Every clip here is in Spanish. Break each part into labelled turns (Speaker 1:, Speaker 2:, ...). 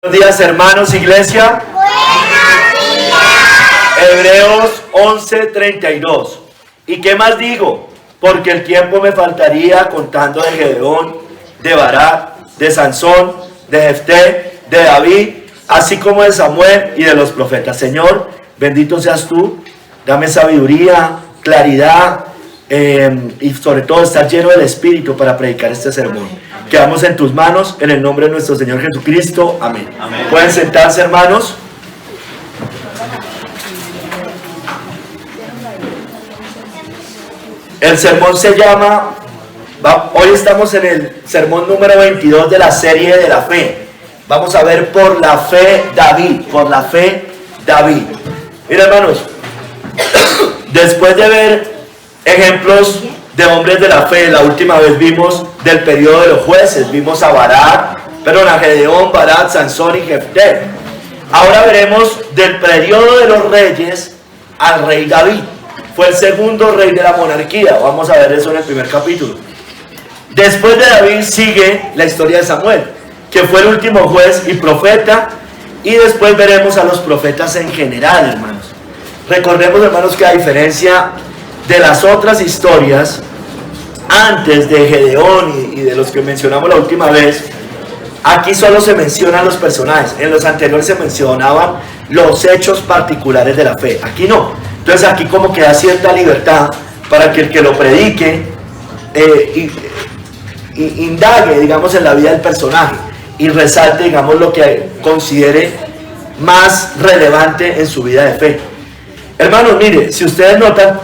Speaker 1: Buenos días, hermanos, iglesia.
Speaker 2: Buenos días.
Speaker 1: Hebreos 11:32. ¿Y qué más digo? Porque el tiempo me faltaría contando de Gedeón, de Barak, de Sansón, de Jefté, de David, así como de Samuel y de los profetas. Señor, bendito seas tú. Dame sabiduría, claridad y sobre todo estar lleno del Espíritu para predicar este sermón. Quedamos en tus manos, en el nombre de nuestro Señor Jesucristo. Amén. Amén. Pueden sentarse, hermanos. El sermón se llama, hoy estamos en el sermón número 22 de la serie de la fe. Vamos a ver por la fe David, por la fe David. Mira, hermanos, después de ver ejemplos de hombres de la fe, la última vez vimos del periodo de los jueces, vimos a a Gedeón, Barak, Sansón y Jefté. Ahora veremos del periodo de los reyes al rey David. Fue el segundo rey de la monarquía. Vamos a ver eso en el primer capítulo. Después de David sigue la historia de Samuel, que fue el último juez y profeta, y después veremos a los profetas en general, hermanos. Recordemos, hermanos, que a diferencia de las otras historias antes de Gedeón y de los que mencionamos la última vez, aquí solo se mencionan los personajes. En los anteriores se mencionaban los hechos particulares de la fe. Aquí no. Entonces aquí como que da cierta libertad para que el que lo predique indague, digamos, en la vida del personaje y resalte, digamos, lo que considere más relevante en su vida de fe. Hermanos, mire, si ustedes notan,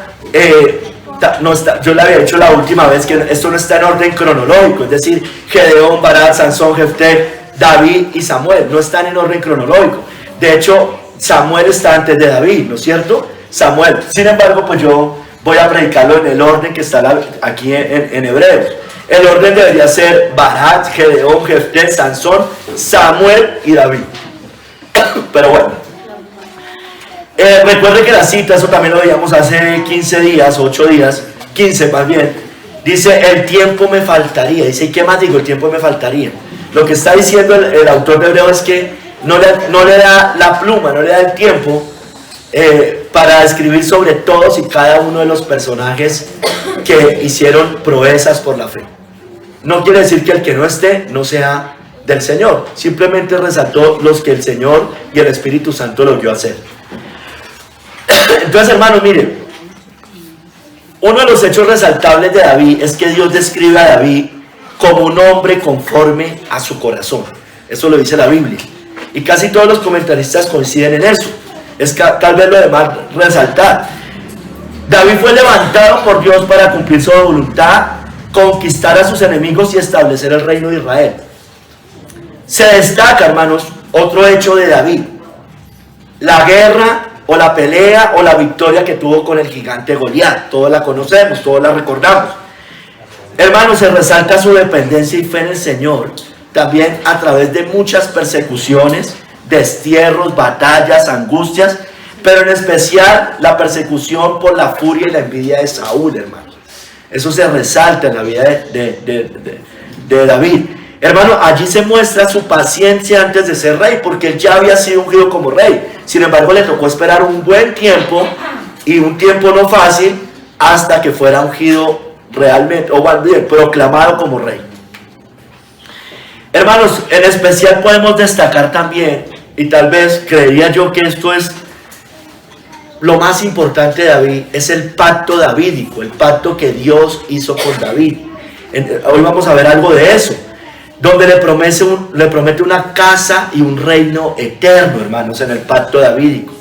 Speaker 1: yo le había dicho la última vez que esto no está en orden cronológico, es decir, Gedeón, Barak, Sansón, Jefté, David y Samuel no están en orden cronológico. De hecho, Samuel está antes de David, ¿no es cierto? Samuel. Sin embargo, pues yo voy a predicarlo en el orden que está aquí en Hebreos. El orden debería ser Barak, Gedeón, Jefté, Sansón, Samuel y David. Pero bueno. Recuerde que la cita, eso también lo veíamos hace 15 días, 8 días, 15 más bien, dice, el tiempo me faltaría. Dice, ¿y qué más digo? El tiempo me faltaría. Lo que está diciendo el autor de Hebreos es que no le da la pluma, no le da el tiempo para escribir sobre todos y cada uno de los personajes que hicieron proezas por la fe. No quiere decir que el que no esté no sea del Señor, simplemente resaltó los que el Señor y el Espíritu Santo lo dio a hacer. Entonces, hermanos, miren, uno de los hechos resaltables de David es que Dios describe a David como un hombre conforme a su corazón. Eso lo dice la Biblia. Y casi todos los comentaristas coinciden en eso. Es tal vez lo demás resaltar. David fue levantado por Dios para cumplir su voluntad, conquistar a sus enemigos y establecer el reino de Israel. Se destaca, hermanos, otro hecho de David: la guerra o la pelea o la victoria que tuvo con el gigante Goliat. Todos la conocemos, todos la recordamos. Hermanos, se resalta su dependencia y fe en el Señor, también a través de muchas persecuciones, destierros, batallas, angustias, pero en especial la persecución por la furia y la envidia de Saúl, hermanos. Eso se resalta en la vida de David. Hermano, allí se muestra su paciencia antes de ser rey, porque él ya había sido ungido como rey. Sin embargo, le tocó esperar un buen tiempo, y un tiempo no fácil, hasta que fuera ungido realmente, o más bien, proclamado como rey. Hermanos, en especial podemos destacar también, y tal vez creería yo que esto es lo más importante de David, es el pacto davídico, el pacto que Dios hizo con David. Hoy vamos a ver algo de eso, donde le promete una casa y un reino eterno, hermanos, en el pacto davídico.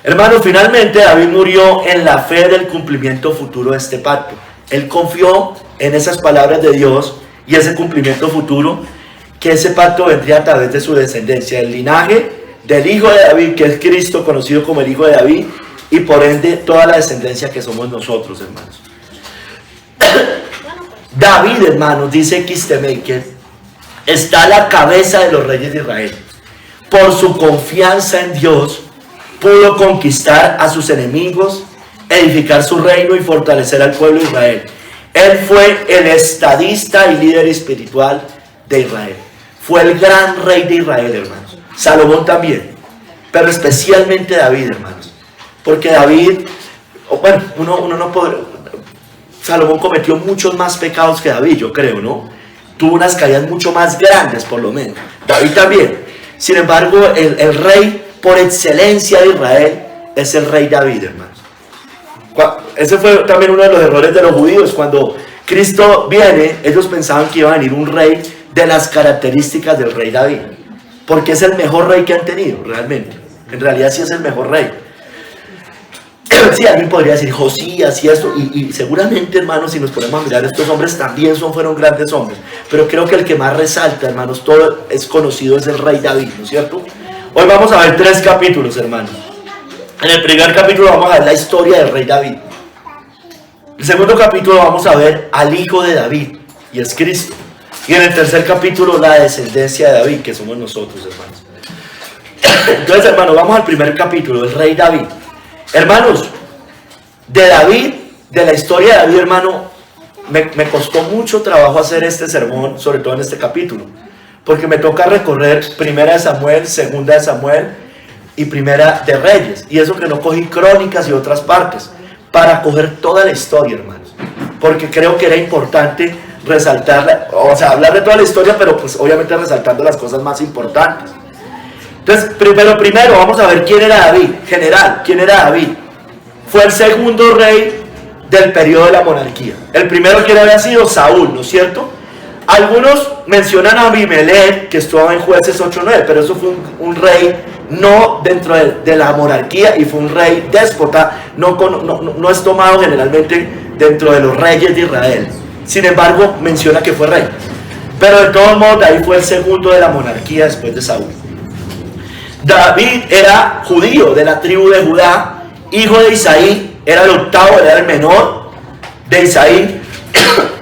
Speaker 1: Hermanos, finalmente David murió en la fe del cumplimiento futuro de este pacto. Él confió en esas palabras de Dios y ese cumplimiento futuro, que ese pacto vendría a través de su descendencia, el linaje del hijo de David, que es Cristo, conocido como el hijo de David, y por ende toda la descendencia que somos nosotros, hermanos. David, hermanos, dice Kistemaker, está a la cabeza de los reyes de Israel. Por su confianza en Dios, pudo conquistar a sus enemigos, edificar su reino y fortalecer al pueblo de Israel. Él fue el estadista y líder espiritual de Israel. Fue el gran rey de Israel, hermanos. Salomón también, pero especialmente David, hermanos. Porque David, bueno, uno no puede, Salomón cometió muchos más pecados que David, yo creo, ¿no? Tuvo unas caídas mucho más grandes, por lo menos. David también. Sin embargo, el rey por excelencia de Israel es el rey David, hermanos. Ese fue también uno de los errores de los judíos. Cuando Cristo viene, ellos pensaban que iba a venir un rey de las características del rey David, porque es el mejor rey que han tenido, realmente. En realidad sí es el mejor rey. Sí, alguien podría decir Josías y esto, y seguramente, hermanos, si nos ponemos a mirar, estos hombres también fueron grandes hombres, pero creo que el que más resalta, hermanos, todo es conocido, es el rey David, ¿no es cierto? Hoy vamos a ver 3 capítulos, hermanos. En el primer capítulo vamos a ver la historia del rey David. El segundo capítulo vamos a ver al hijo de David, y es Cristo. Y en el tercer capítulo la descendencia de David, que somos nosotros, hermanos. Entonces, hermanos, vamos al primer capítulo, el rey David. Hermanos, de David, de la historia de David, hermano, me costó mucho trabajo hacer este sermón, sobre todo en este capítulo, porque me toca recorrer Primera de Samuel, Segunda de Samuel y Primera de Reyes, y eso que no cogí crónicas y otras partes, para coger toda la historia, hermanos, porque creo que era importante resaltarla, o sea, hablar de toda la historia, pero pues obviamente resaltando las cosas más importantes. Entonces, primero vamos a ver quién era David, general, quién era David. Fue el segundo rey del periodo de la monarquía. El primero que había sido Saúl, ¿no es cierto? Algunos mencionan a Abimelech, que estuvo en Jueces 8:9, pero eso fue un rey no dentro de la monarquía, y fue un rey déspota, no es tomado generalmente dentro de los reyes de Israel. Sin embargo, menciona que fue rey. Pero de todos modos, David fue el segundo de la monarquía después de Saúl. David era judío, de la tribu de Judá, hijo de Isaí, era el octavo, era el menor de Isaí.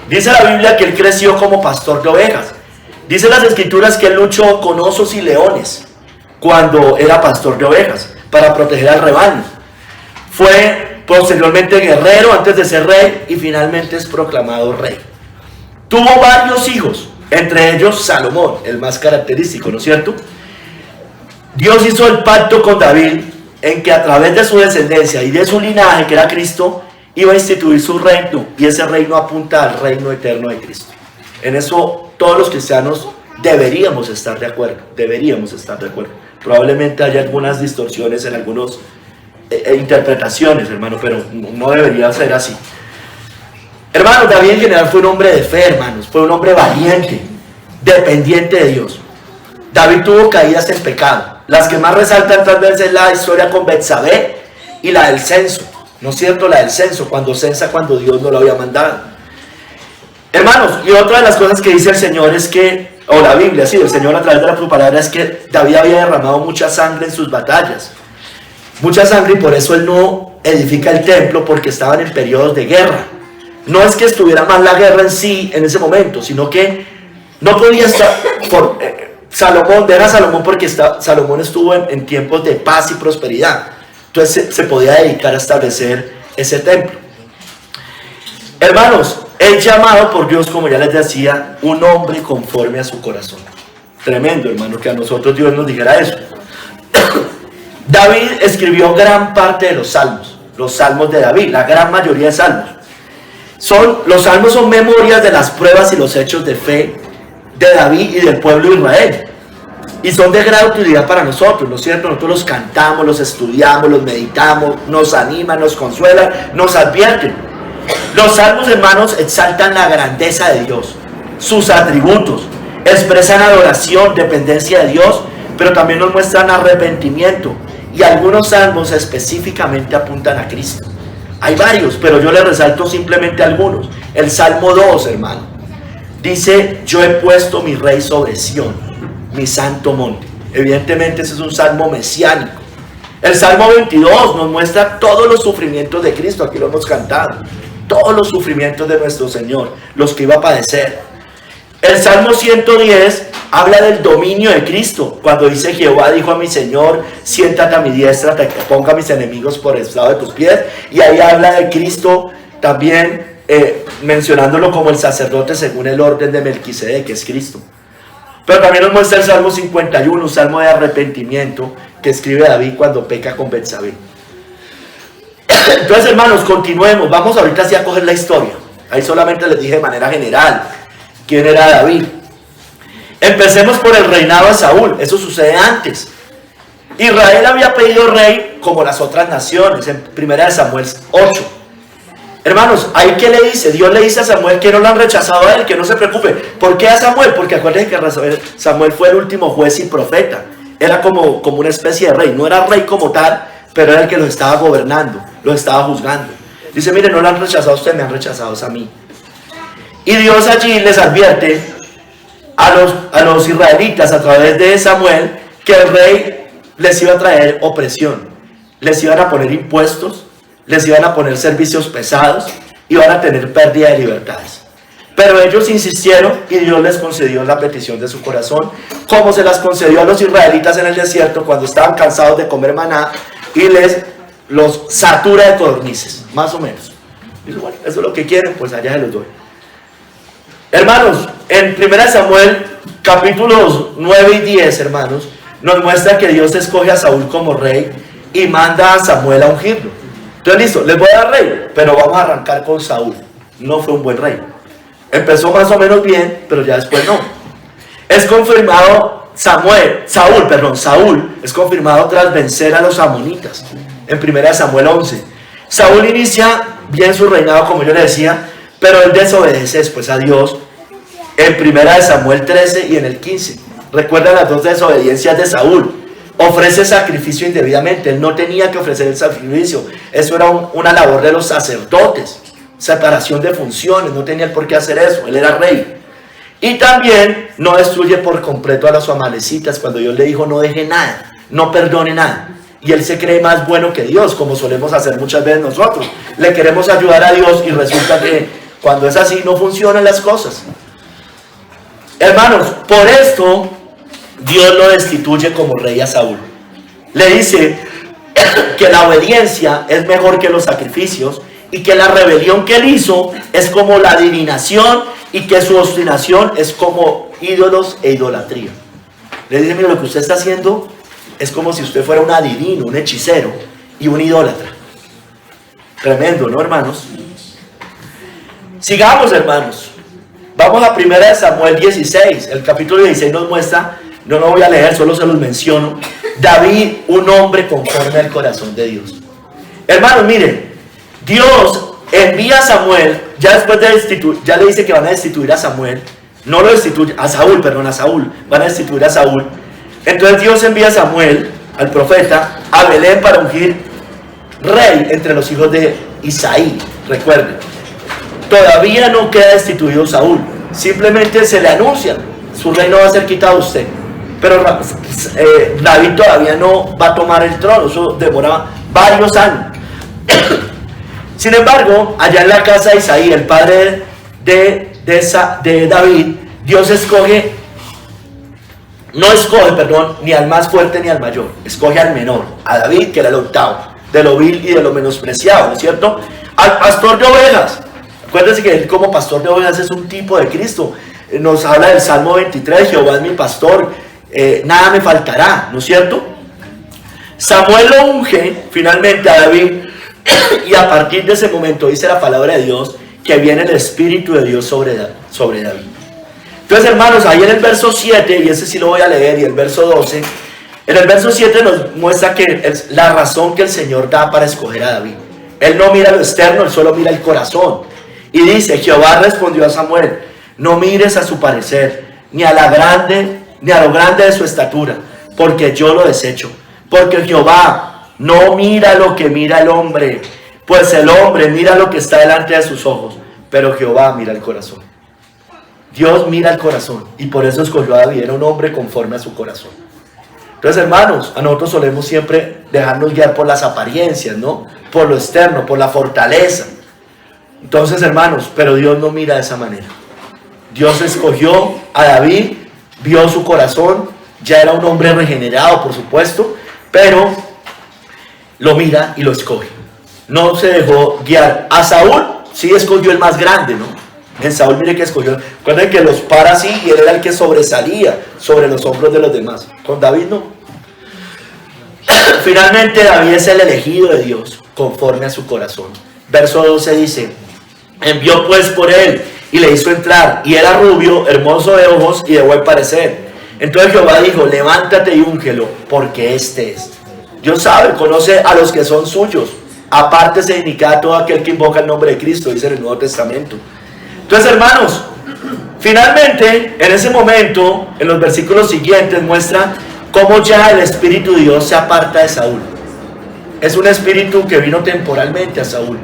Speaker 1: Dice la Biblia que él creció como pastor de ovejas. Dice las escrituras que él luchó con osos y leones cuando era pastor de ovejas, para proteger al rebaño. Fue posteriormente guerrero antes de ser rey, y finalmente es proclamado rey. Tuvo varios hijos, entre ellos Salomón, el más característico, ¿no es cierto? Dios hizo el pacto con David en que a través de su descendencia y de su linaje, que era Cristo, iba a instituir su reino, y ese reino apunta al reino eterno de Cristo. En eso todos los cristianos deberíamos estar de acuerdo, Probablemente haya algunas distorsiones en algunas interpretaciones, hermano, pero no debería ser así. Hermanos, David en general fue un hombre de fe, hermanos, fue un hombre valiente, dependiente de Dios. David tuvo caídas en pecado. Las que más resaltan tal vez es la historia con Betsabé y la del censo, ¿no es cierto? La del censo, cuando censa cuando Dios no lo había mandado. Hermanos, y otra de las cosas que dice el Señor es que, o la Biblia, sí, el Señor a través de su palabra, es que David había derramado mucha sangre en sus batallas. Mucha sangre, y por eso él no edifica el templo, porque estaban en periodos de guerra. No es que estuviera mal la guerra en sí en ese momento, sino que no podía estar Salomón porque Salomón estuvo en tiempos de paz y prosperidad. Entonces se podía dedicar a establecer ese templo. Hermanos, es llamado por Dios, como ya les decía, un hombre conforme a su corazón. Tremendo, hermano, que a nosotros Dios nos dijera eso. David escribió gran parte de los salmos de David, la gran mayoría de salmos. Los salmos son memorias de las pruebas y los hechos de fe de David y del pueblo de Israel, y son de gran utilidad para nosotros, ¿no es cierto? Nosotros los cantamos, los estudiamos, los meditamos, nos animan, nos consuelan, nos advierten. Los salmos, hermanos, exaltan la grandeza de Dios, sus atributos, expresan adoración, dependencia de Dios, pero también nos muestran arrepentimiento, y algunos salmos específicamente apuntan a Cristo. Hay varios, pero yo les resalto simplemente algunos. El Salmo 2, hermano, dice: yo he puesto mi rey sobre Sión, mi santo monte. Evidentemente ese es un salmo mesiánico. El Salmo 22 nos muestra todos los sufrimientos de Cristo, aquí lo hemos cantado, todos los sufrimientos de nuestro Señor, los que iba a padecer. El Salmo 110 habla del dominio de Cristo, cuando dice: Jehová dijo a mi Señor, siéntate a mi diestra, te ponga a mis enemigos por el estrado de tus pies. Y ahí habla de Cristo también, mencionándolo como el sacerdote según el orden de Melquisedec, que es Cristo. Pero también nos muestra el Salmo 51, un salmo de arrepentimiento que escribe David cuando peca con Betsabé. Entonces, hermanos, continuemos. Vamos ahorita sí a coger la historia. Ahí solamente les dije de manera general quién era David. Empecemos por el reinado de Saúl. Eso sucede antes. Israel había pedido rey como las otras naciones, en 1 Samuel 8. Hermanos, ¿ahí qué le dice? Dios le dice a Samuel que no lo han rechazado a él, que no se preocupe. ¿Por qué a Samuel? Porque acuérdense que Samuel fue el último juez y profeta. Era como una especie de rey. No era rey como tal, pero era el que los estaba gobernando, los estaba juzgando. Dice, mire, no lo han rechazado a usted, me han rechazado a mí. Y Dios allí les advierte a los israelitas a través de Samuel que el rey les iba a traer opresión. Les iban a poner impuestos, les iban a poner servicios pesados, iban a tener pérdida de libertades. Pero ellos insistieron y Dios les concedió la petición de su corazón, como se las concedió a los israelitas en el desierto cuando estaban cansados de comer maná y los satura de codornices, más o menos. Dice, bueno, eso es lo que quieren, pues allá se los doy. Hermanos, en 1 Samuel capítulos 9 y 10, hermanos, nos muestra que Dios escoge a Saúl como rey y manda a Samuel a ungirlo. Entonces, listo, les voy a dar rey, pero vamos a arrancar con Saúl. No fue un buen rey. Empezó más o menos bien, pero ya después no. Es confirmado Saúl es confirmado tras vencer a los amonitas en 1 Samuel 11. Saúl inicia bien su reinado, como yo le decía, pero él desobedece después a Dios en 1 Samuel 13 y en el 15. Recuerdan las dos desobediencias de Saúl. Ofrece sacrificio indebidamente. Él no tenía que ofrecer el sacrificio. Eso era una labor de los sacerdotes. Separación de funciones. No tenía el por qué hacer eso. Él era rey. Y también no destruye por completo a los amalecitas. Cuando Dios le dijo no deje nada, no perdone nada. Y él se cree más bueno que Dios, como solemos hacer muchas veces nosotros. Le queremos ayudar a Dios y resulta que cuando es así no funcionan las cosas. Hermanos, por esto Dios lo destituye como rey a Saúl. Le dice que la obediencia es mejor que los sacrificios y que la rebelión que él hizo es como la adivinación y que su obstinación es como ídolos e idolatría. Le dice, mire, lo que usted está haciendo es como si usted fuera un adivino, un hechicero y un idólatra. Tremendo, ¿no, hermanos? Sigamos, hermanos. Vamos a 1 Samuel 16. El capítulo 16 nos muestra, no lo voy a leer, solo se los menciono. David, un hombre conforme al corazón de Dios. Hermanos, miren, Dios envía a Samuel, ya después de destituir, ya le dice que van a destituir a Samuel. No lo destituye, a Saúl, van a destituir a Saúl. Entonces Dios envía a Samuel, al profeta, a Belén para ungir rey entre los hijos de Isaí. Recuerden, todavía no queda destituido Saúl, simplemente se le anuncia, su reino va a ser quitado a usted. Pero David todavía no va a tomar el trono, eso demora varios años. Sin embargo, allá en la casa de Isaí, el padre de David, Dios no escoge, ni al más fuerte ni al mayor, escoge al menor, a David, que era el octavo, de lo vil y de lo menospreciado, ¿no es cierto? Al pastor de ovejas. Acuérdense que él como pastor de ovejas es un tipo de Cristo. Nos habla del Salmo 23, Jehová es mi pastor, nada me faltará, ¿no es cierto? Samuel lo unge finalmente a David y a partir de ese momento dice la palabra de Dios que viene el Espíritu de Dios sobre David. Entonces, hermanos, ahí en el verso 7, y ese sí lo voy a leer, y el verso 12, en el verso 7 nos muestra que es la razón que el Señor da para escoger a David. Él no mira lo externo, él solo mira el corazón. Y dice, Jehová respondió a Samuel, no mires a su parecer, ni a lo grande de su estatura, porque yo lo desecho. Porque Jehová no mira lo que mira el hombre, pues el hombre mira lo que está delante de sus ojos, pero Jehová mira el corazón. Dios mira el corazón, y por eso escogió a David, era un hombre conforme a su corazón. Entonces, hermanos, a nosotros solemos siempre dejarnos guiar por las apariencias, ¿no? Por lo externo, por la fortaleza. Entonces, hermanos, pero Dios no mira de esa manera. Dios escogió a David, vio su corazón, ya era un hombre regenerado, por supuesto, pero lo mira y lo escoge. No se dejó guiar. A Saúl sí escogió el más grande, ¿no? En Saúl, mire que escogió. Recuerden que los para así y él era el que sobresalía sobre los hombros de los demás. Con David no. Finalmente David es el elegido de Dios conforme a su corazón. Verso 12 dice: envió pues por él y le hizo entrar, y era rubio, hermoso de ojos y de buen parecer. Entonces Jehová dijo: levántate y úngelo, porque este es. Dios sabe, conoce a los que son suyos. Apártese de iniquidad todo aquel que invoca el nombre de Cristo, dice en el Nuevo Testamento. Entonces, hermanos, finalmente, en ese momento, en los versículos siguientes, muestra cómo ya el Espíritu de Dios se aparta de Saúl. Es un espíritu que vino temporalmente a Saúl,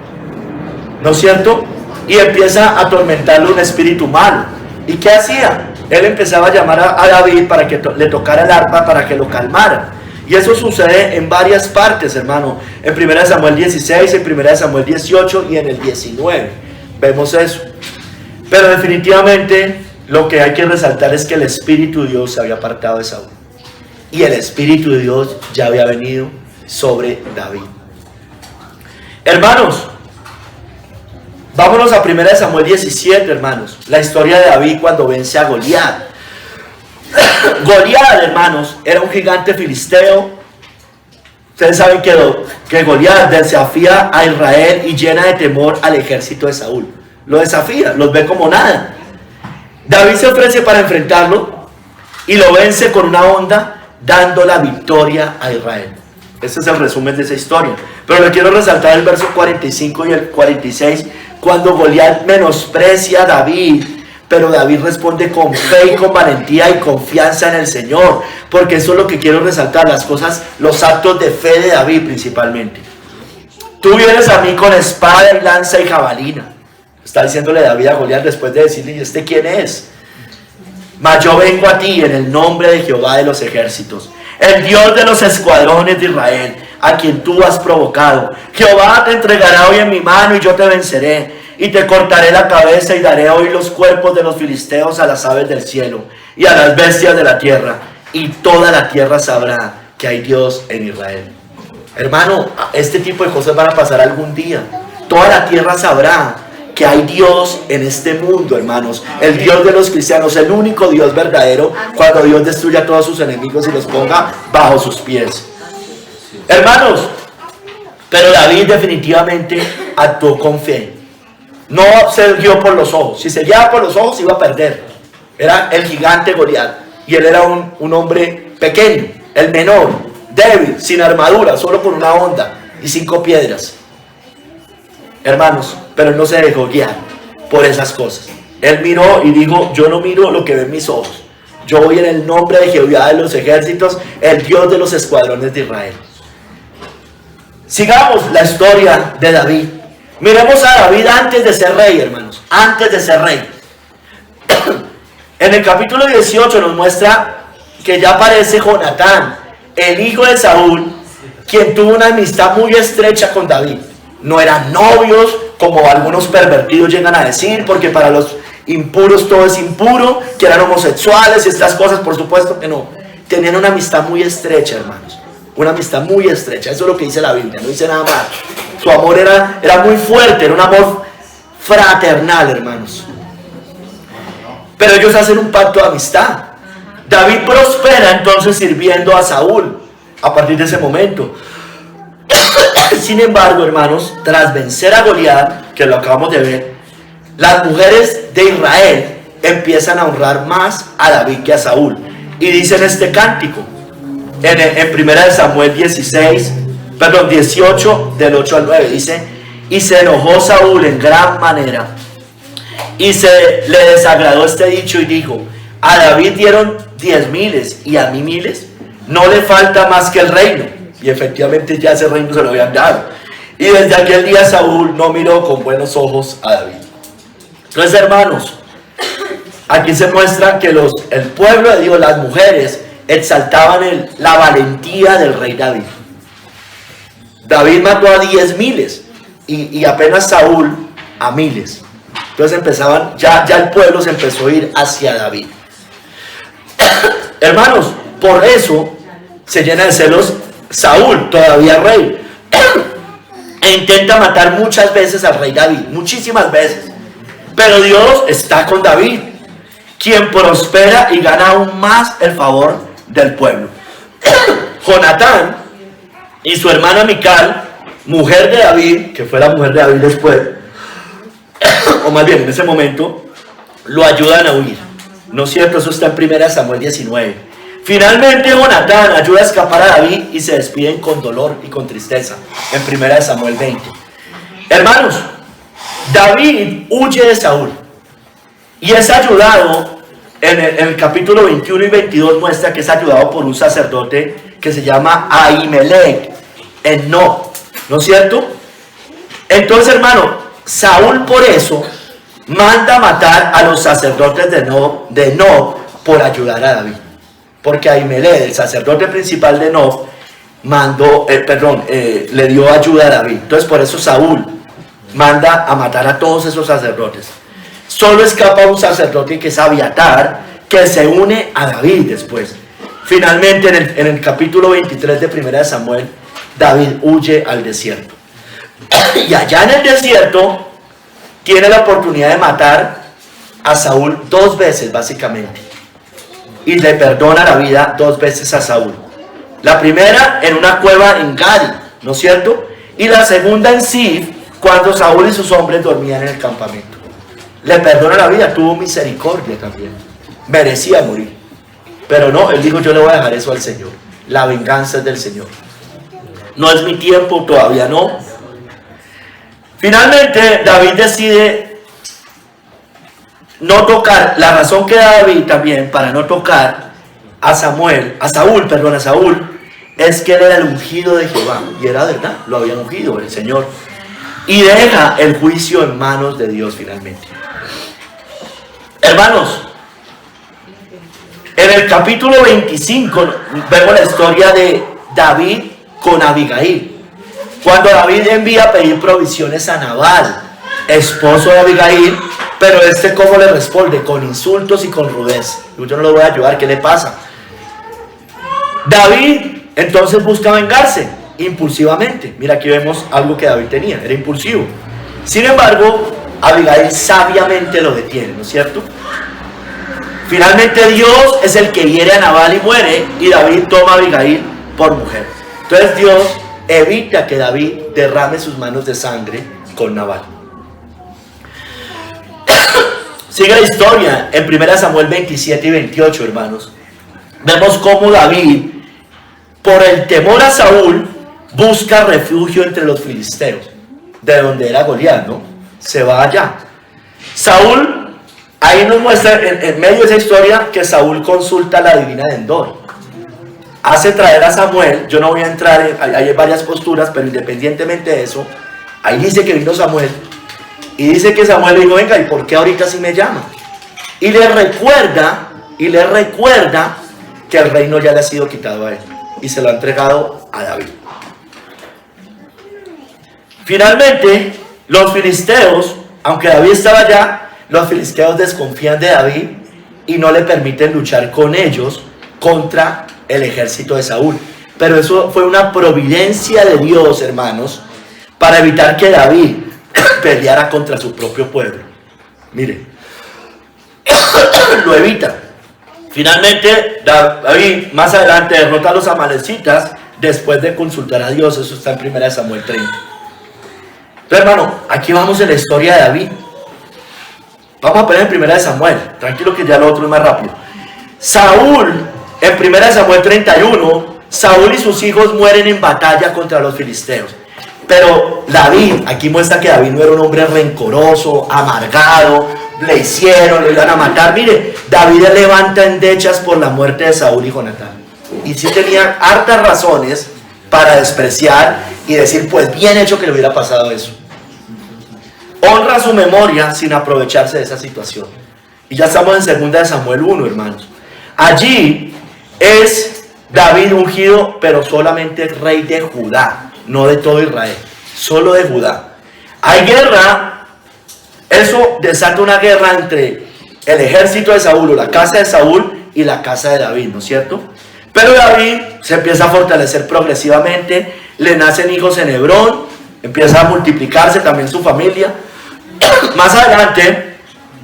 Speaker 1: ¿no es cierto? Y empieza a atormentarlo un espíritu malo. ¿Y qué hacía? Él empezaba a llamar a David para que le tocara el arpa, para que lo calmara. Y eso sucede en varias partes, hermano. En 1 Samuel 16, en 1 Samuel 18 y en el 19. Vemos eso. Pero definitivamente lo que hay que resaltar es que el Espíritu de Dios se había apartado de Saúl. Y el Espíritu de Dios ya había venido sobre David. Hermanos, vámonos a 1 Samuel 17, hermanos. La historia de David cuando vence a Goliat. Goliat, hermanos, era un gigante filisteo. Ustedes saben que Goliat desafía a Israel y llena de temor al ejército de Saúl. Lo desafía, los ve como nada. David se ofrece para enfrentarlo y lo vence con una onda, dando la victoria a Israel. Este es el resumen de esa historia. Pero le quiero resaltar el verso 45 y el 46, cuando Goliat menosprecia a David. Pero David responde con fe y con valentía y confianza en el Señor. Porque eso es lo que quiero resaltar, las cosas, los actos de fe de David principalmente. Tú vienes a mí con espada y lanza y jabalina. Está diciéndole David a Goliat después de decirle: ¿y este quién es? Mas yo vengo a ti en el nombre de Jehová de los ejércitos, el Dios de los escuadrones de Israel, a quien tú has provocado. Jehová te entregará hoy en mi mano y yo te venceré. Y te cortaré la cabeza y daré hoy los cuerpos de los filisteos a las aves del cielo y a las bestias de la tierra. Y toda la tierra sabrá que hay Dios en Israel. Hermano, este tipo de cosas van a pasar algún día. Toda la tierra sabrá que hay Dios en este mundo, hermanos. El Dios de los cristianos, el único Dios verdadero, cuando Dios destruya a todos sus enemigos y los ponga bajo sus pies. Hermanos, pero David definitivamente actuó con fe. No se guió por los ojos. Si se guiaba por los ojos iba a perder. Era el gigante Goliat. Y él era un hombre pequeño, el menor, débil, sin armadura, solo con una honda y 5 piedras. Hermanos, pero él no se dejó guiar por esas cosas. Él miró y dijo: yo no miro lo que ven mis ojos. Yo voy en el nombre de Jehová de los ejércitos, el Dios de los escuadrones de Israel. Sigamos la historia de David. Miremos a David antes de ser rey, hermanos. Antes de ser rey. En el capítulo 18 nos muestra que ya aparece Jonatán, el hijo de Saúl, quien tuvo una amistad muy estrecha con David. No eran novios, como algunos pervertidos llegan a decir, porque para los impuros todo es impuro, que eran homosexuales y estas cosas, por supuesto que no. Tenían una amistad muy estrecha, hermanos. Una amistad muy estrecha. Eso es lo que dice la Biblia, no dice nada más. Su amor era muy fuerte, era un amor fraternal, hermanos. Pero ellos hacen un pacto de amistad. David prospera entonces sirviendo a Saúl a partir de ese momento. Sin embargo, hermanos, tras vencer a Goliat, que lo acabamos de ver, las mujeres de Israel empiezan a honrar más a David que a Saúl. Y dicen este cántico en 1 Samuel 18, del 8 al 9, dice: y se enojó Saúl en gran manera, y se le desagradó este dicho, y dijo: a David dieron 10,000 y a mí 1,000, no le falta más que el reino. Y efectivamente ya ese reino se lo habían dado. Y desde aquel día Saúl no miró con buenos ojos a David. Entonces, hermanos, aquí se muestra que el pueblo de Dios, las mujeres, exaltaban la valentía del rey David. David mató a 10,000 y apenas Saúl a 1,000. Entonces empezaban, ya el pueblo se empezó a ir hacia David. Hermanos, por eso se llena de celos Saúl, todavía rey, e intenta matar muchas veces al rey David, muchísimas veces. Pero Dios está con David, quien prospera y gana aún más el favor del pueblo. Jonatán y su hermana Mical, mujer de David, que fue la mujer de David después, o más bien en ese momento, lo ayudan a huir. ¿No es cierto? Eso está en 1 Samuel 19. Finalmente Jonatán ayuda a escapar a David y se despiden con dolor y con tristeza en 1 Samuel 20. Hermanos, David huye de Saúl y es ayudado, en el capítulo 21 y 22 muestra que es ayudado por un sacerdote que se llama Ahimelech en Nob, ¿no es cierto? Entonces, hermano, Saúl por eso manda matar a los sacerdotes de Nob por ayudar a David, porque Ahimelech, el sacerdote principal de Nob, le dio ayuda a David. Entonces por eso Saúl manda a matar a todos esos sacerdotes. Solo escapa un sacerdote que es Abiatar, que se une a David después. Finalmente en el capítulo 23 de 1 Samuel, David huye al desierto. Y allá en el desierto tiene la oportunidad de matar a Saúl 2 veces básicamente. Y le perdona la vida 2 veces a Saúl. La primera en una cueva en Gadi, ¿no es cierto? Y la segunda en Sif, cuando Saúl y sus hombres dormían en el campamento. Le perdona la vida, tuvo misericordia también. Merecía morir. Pero no, él dijo, yo le voy a dejar eso al Señor. La venganza es del Señor. No es mi tiempo, todavía no. Finalmente, David decide no tocar. La razón que da David también para no tocar a Saúl, es que él era el ungido de Jehová. Y era verdad, lo habían ungido el Señor. Y deja el juicio en manos de Dios finalmente. Hermanos, en el capítulo 25 vemos la historia de David con Abigail. Cuando David envía a pedir provisiones a Nabal, esposo de Abigail, pero ¿cómo le responde? Con insultos y con rudeza. Yo no lo voy a ayudar, ¿qué le pasa? David entonces busca vengarse impulsivamente. Mira, aquí vemos algo que David tenía, era impulsivo. Sin embargo, Abigail sabiamente lo detiene, ¿no es cierto? Finalmente Dios es el que hiere a Nabal y muere, y David toma a Abigail por mujer. Entonces Dios evita que David derrame sus manos de sangre con Nabal. Sigue la historia en 1 Samuel 27 y 28, hermanos. Vemos cómo David, por el temor a Saúl, busca refugio entre los filisteos, de donde era Goliat, ¿no? Se va allá. Saúl, ahí nos muestra en medio de esa historia que Saúl consulta a la divina de Endor. Hace traer a Samuel. Yo no voy a entrar hay varias posturas, pero independientemente de eso, ahí dice que vino Samuel y dice que Samuel le dijo, venga, ¿y por qué ahorita sí me llama? Y le recuerda que el reino ya le ha sido quitado a él y se lo ha entregado a David. Finalmente, los filisteos, aunque David estaba allá, los filisteos desconfían de David y no le permiten luchar con ellos contra el ejército de Saúl. Pero eso fue una providencia de Dios, hermanos, para evitar que David peleara contra su propio pueblo. Mire, lo evita. Finalmente, David más adelante derrota a los amalecitas después de consultar a Dios. Eso está en 1 Samuel 30. Entonces, hermano, aquí vamos en la historia de David. Vamos a poner en 1 Samuel. Tranquilo que ya lo otro es más rápido. Saúl, en 1 Samuel 31, Saúl y sus hijos mueren en batalla contra los filisteos. Pero David, aquí muestra que David no era un hombre rencoroso, amargado, le hicieron, le iban a matar. Mire, David levanta endechas por la muerte de Saúl y Jonatán. Y sí tenía hartas razones para despreciar y decir, pues bien hecho que le hubiera pasado eso. Honra su memoria sin aprovecharse de esa situación. Y ya estamos en 2 Samuel 1, hermanos. Allí es David ungido, pero solamente rey de Judá, no de todo Israel, solo de Judá. Hay guerra, eso desata una guerra entre el ejército de Saúl, o la casa de Saúl, y la casa de David, ¿no es cierto? Pero David se empieza a fortalecer progresivamente, le nacen hijos en Hebrón, empieza a multiplicarse también su familia. Más adelante,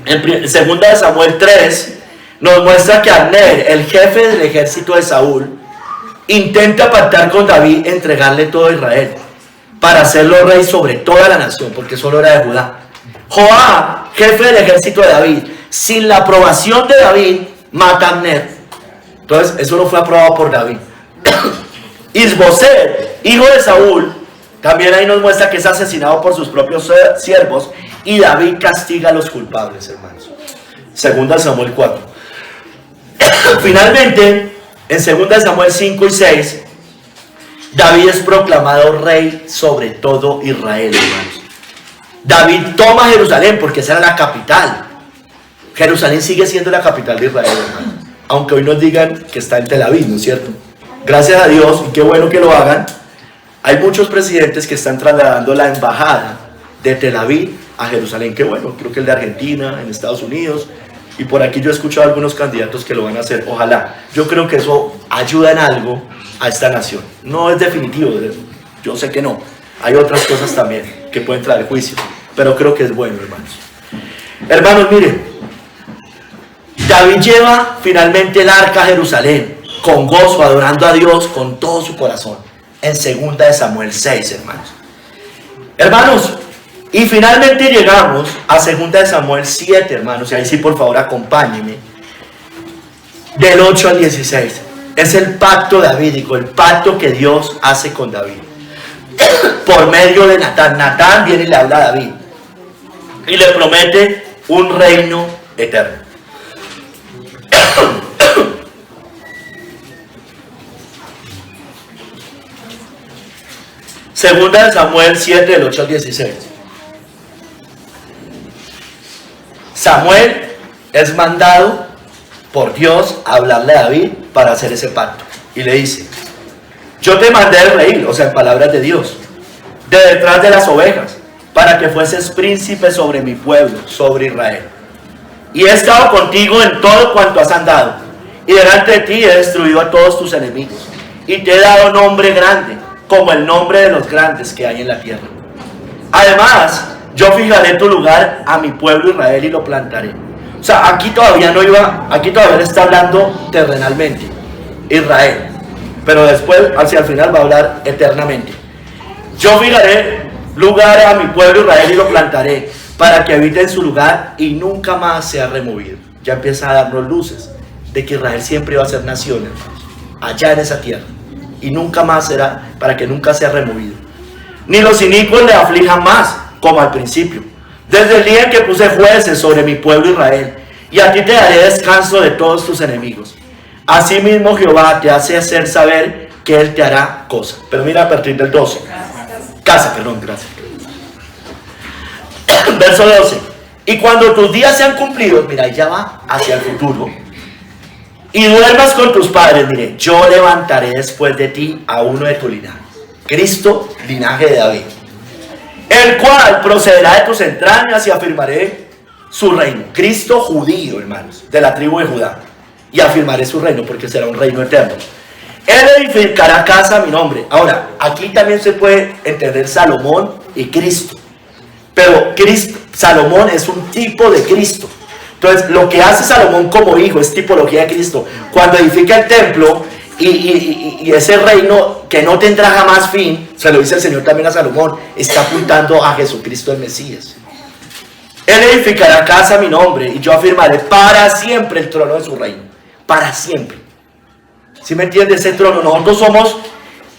Speaker 1: En 2 Samuel 3 nos muestra que Abner, el jefe del ejército de Saúl, intenta pactar con David entregarle todo Israel para hacerlo rey sobre toda la nación, porque solo era de Judá. Joab, jefe del ejército de David, sin la aprobación de David, mata a Abner. Entonces eso no fue aprobado por David. Isboset, hijo de Saúl, también ahí nos muestra que es asesinado por sus propios siervos, y David castiga a los culpables, hermanos. 2 Samuel 4. Finalmente, en 2 Samuel 5 y 6, David es proclamado rey sobre todo Israel, hermanos. David toma Jerusalén porque esa era la capital. Jerusalén sigue siendo la capital de Israel, hermanos, aunque hoy nos digan que está en Tel Aviv, ¿no es cierto? Gracias a Dios, y qué bueno que lo hagan. Hay muchos presidentes que están trasladando la embajada de Tel Aviv a Jerusalén. Qué bueno, creo que el de Argentina, en Estados Unidos, y por aquí yo he escuchado a algunos candidatos que lo van a hacer. Ojalá. Yo creo que eso ayuda en algo a esta nación. No es definitivo, yo sé que no. Hay otras cosas también que pueden traer juicio, pero creo que es bueno, hermanos. Hermanos, miren, David lleva finalmente el arca a Jerusalén con gozo, adorando a Dios con todo su corazón, en 2 Samuel 6, hermanos. Hermanos, y finalmente llegamos a 2 Samuel 7, hermanos, y ahí sí, por favor, acompáñenme, del 8 al 16. Es el pacto davídico, el pacto que Dios hace con David por medio de Natán. Natán viene y le habla a David y le promete un reino eterno. Segunda de Samuel 7, del 8 al 16. Samuel es mandado por Dios a hablarle a David para hacer ese pacto. Y le dice: yo te mandé el rey, o sea, en palabras de Dios, de detrás de las ovejas, para que fueses príncipe sobre mi pueblo, sobre Israel. Y he estado contigo en todo cuanto has andado, y delante de ti he destruido a todos tus enemigos, y te he dado nombre grande, como el nombre de los grandes que hay en la tierra. Además, yo fijaré tu lugar a mi pueblo Israel y lo plantaré. O sea, aquí todavía le está hablando terrenalmente, Israel. Pero después, hacia el final, va a hablar eternamente. Yo fijaré lugar a mi pueblo Israel y lo plantaré, para que habite en su lugar y nunca más sea removido. Ya empieza a darnos luces de que Israel siempre va a ser nación, hermanos, allá en esa tierra. Y nunca más será, para que nunca sea removido. Ni los inicuos le aflijan más, como al principio, desde el día en que puse jueces sobre mi pueblo Israel, y a ti te daré descanso de todos tus enemigos. Asimismo Jehová te hace hacer saber que Él te hará cosas. Pero mira a partir del 12. Gracias. Verso 12. Y cuando tus días sean cumplidos, mira, ya va hacia el futuro, y duermas con tus padres, mire, yo levantaré después de ti a uno de tu linaje, Cristo, linaje de David, el cual procederá de tus entrañas, y afirmaré su reino. Cristo judío, hermanos, de la tribu de Judá, y afirmaré su reino, porque será un reino eterno. Él edificará casa a mi nombre. Ahora, aquí también se puede entender Salomón y Cristo, pero Salomón es un tipo de Cristo. Entonces, lo que hace Salomón como hijo es tipología de Cristo. Cuando edifica el templo y ese reino que no tendrá jamás fin, se lo dice el Señor también a Salomón, está apuntando a Jesucristo el Mesías. Él edificará casa a mi nombre, y yo afirmaré para siempre el trono de su reino. Para siempre. ¿Sí me entiende? Ese trono, nosotros somos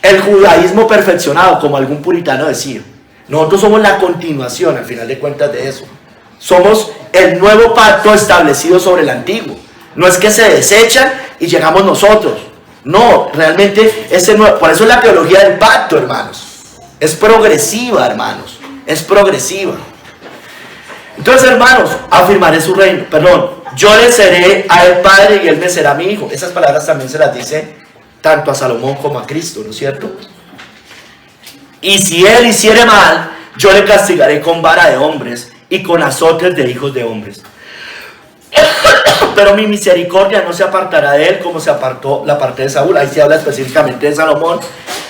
Speaker 1: el judaísmo perfeccionado, como algún puritano decía. Nosotros somos la continuación, al final de cuentas, de eso. Somos el nuevo pacto establecido sobre el antiguo. No es que se desechan y llegamos nosotros. No, realmente ese nuevo, por eso es la teología del pacto, hermanos. Es progresiva, hermanos. Es progresiva. Entonces, hermanos, afirmaré su reino. Yo le seré a él padre y él me será mi hijo. Esas palabras también se las dice tanto a Salomón como a Cristo, ¿no es cierto? Y si él hiciere mal, yo le castigaré con vara de hombres y con azotes de hijos de hombres. Pero mi misericordia no se apartará de él, como se apartó la parte de Saúl. Ahí se habla específicamente de Salomón,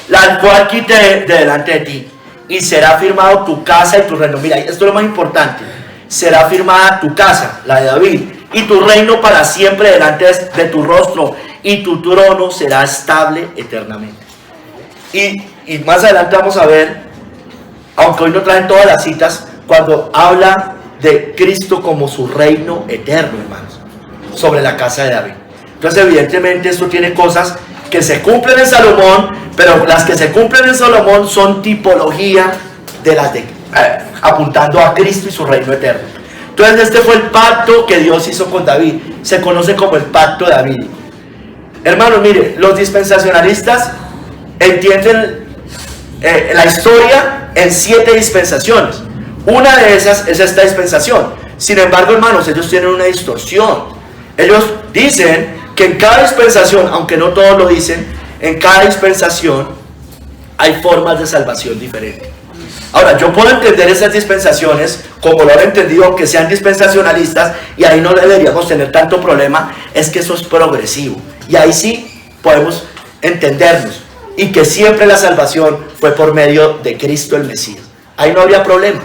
Speaker 1: la cual quité de delante de ti, y será firmado tu casa y tu reino. Mira, esto es lo más importante. será firmada tu casa, la de David, y tu reino para siempre delante de tu rostro, y tu trono será estable eternamente. Y más adelante vamos a ver, aunque hoy no traen todas las citas, cuando habla de Cristo como su reino eterno, hermanos, sobre la casa de David. Entonces evidentemente esto tiene cosas que se cumplen en Salomón, pero las que se cumplen en Salomón son tipología de las de apuntando a Cristo y su reino eterno. Entonces este fue el pacto que Dios hizo con David, se conoce como el pacto davídico. Hermanos, mire, los dispensacionalistas entienden la historia en 7 dispensaciones. Una de esas es esta dispensación. Sin embargo, hermanos, ellos tienen una distorsión. Ellos dicen que en cada dispensación, aunque no todos lo dicen, en cada dispensación hay formas de salvación diferentes. Ahora, yo puedo entender esas dispensaciones como lo han entendido, aunque sean dispensacionalistas, y ahí no deberíamos tener tanto problema. Es que eso es progresivo, y ahí sí podemos entendernos, y que siempre la salvación fue por medio de Cristo el Mesías. Ahí no habría problema.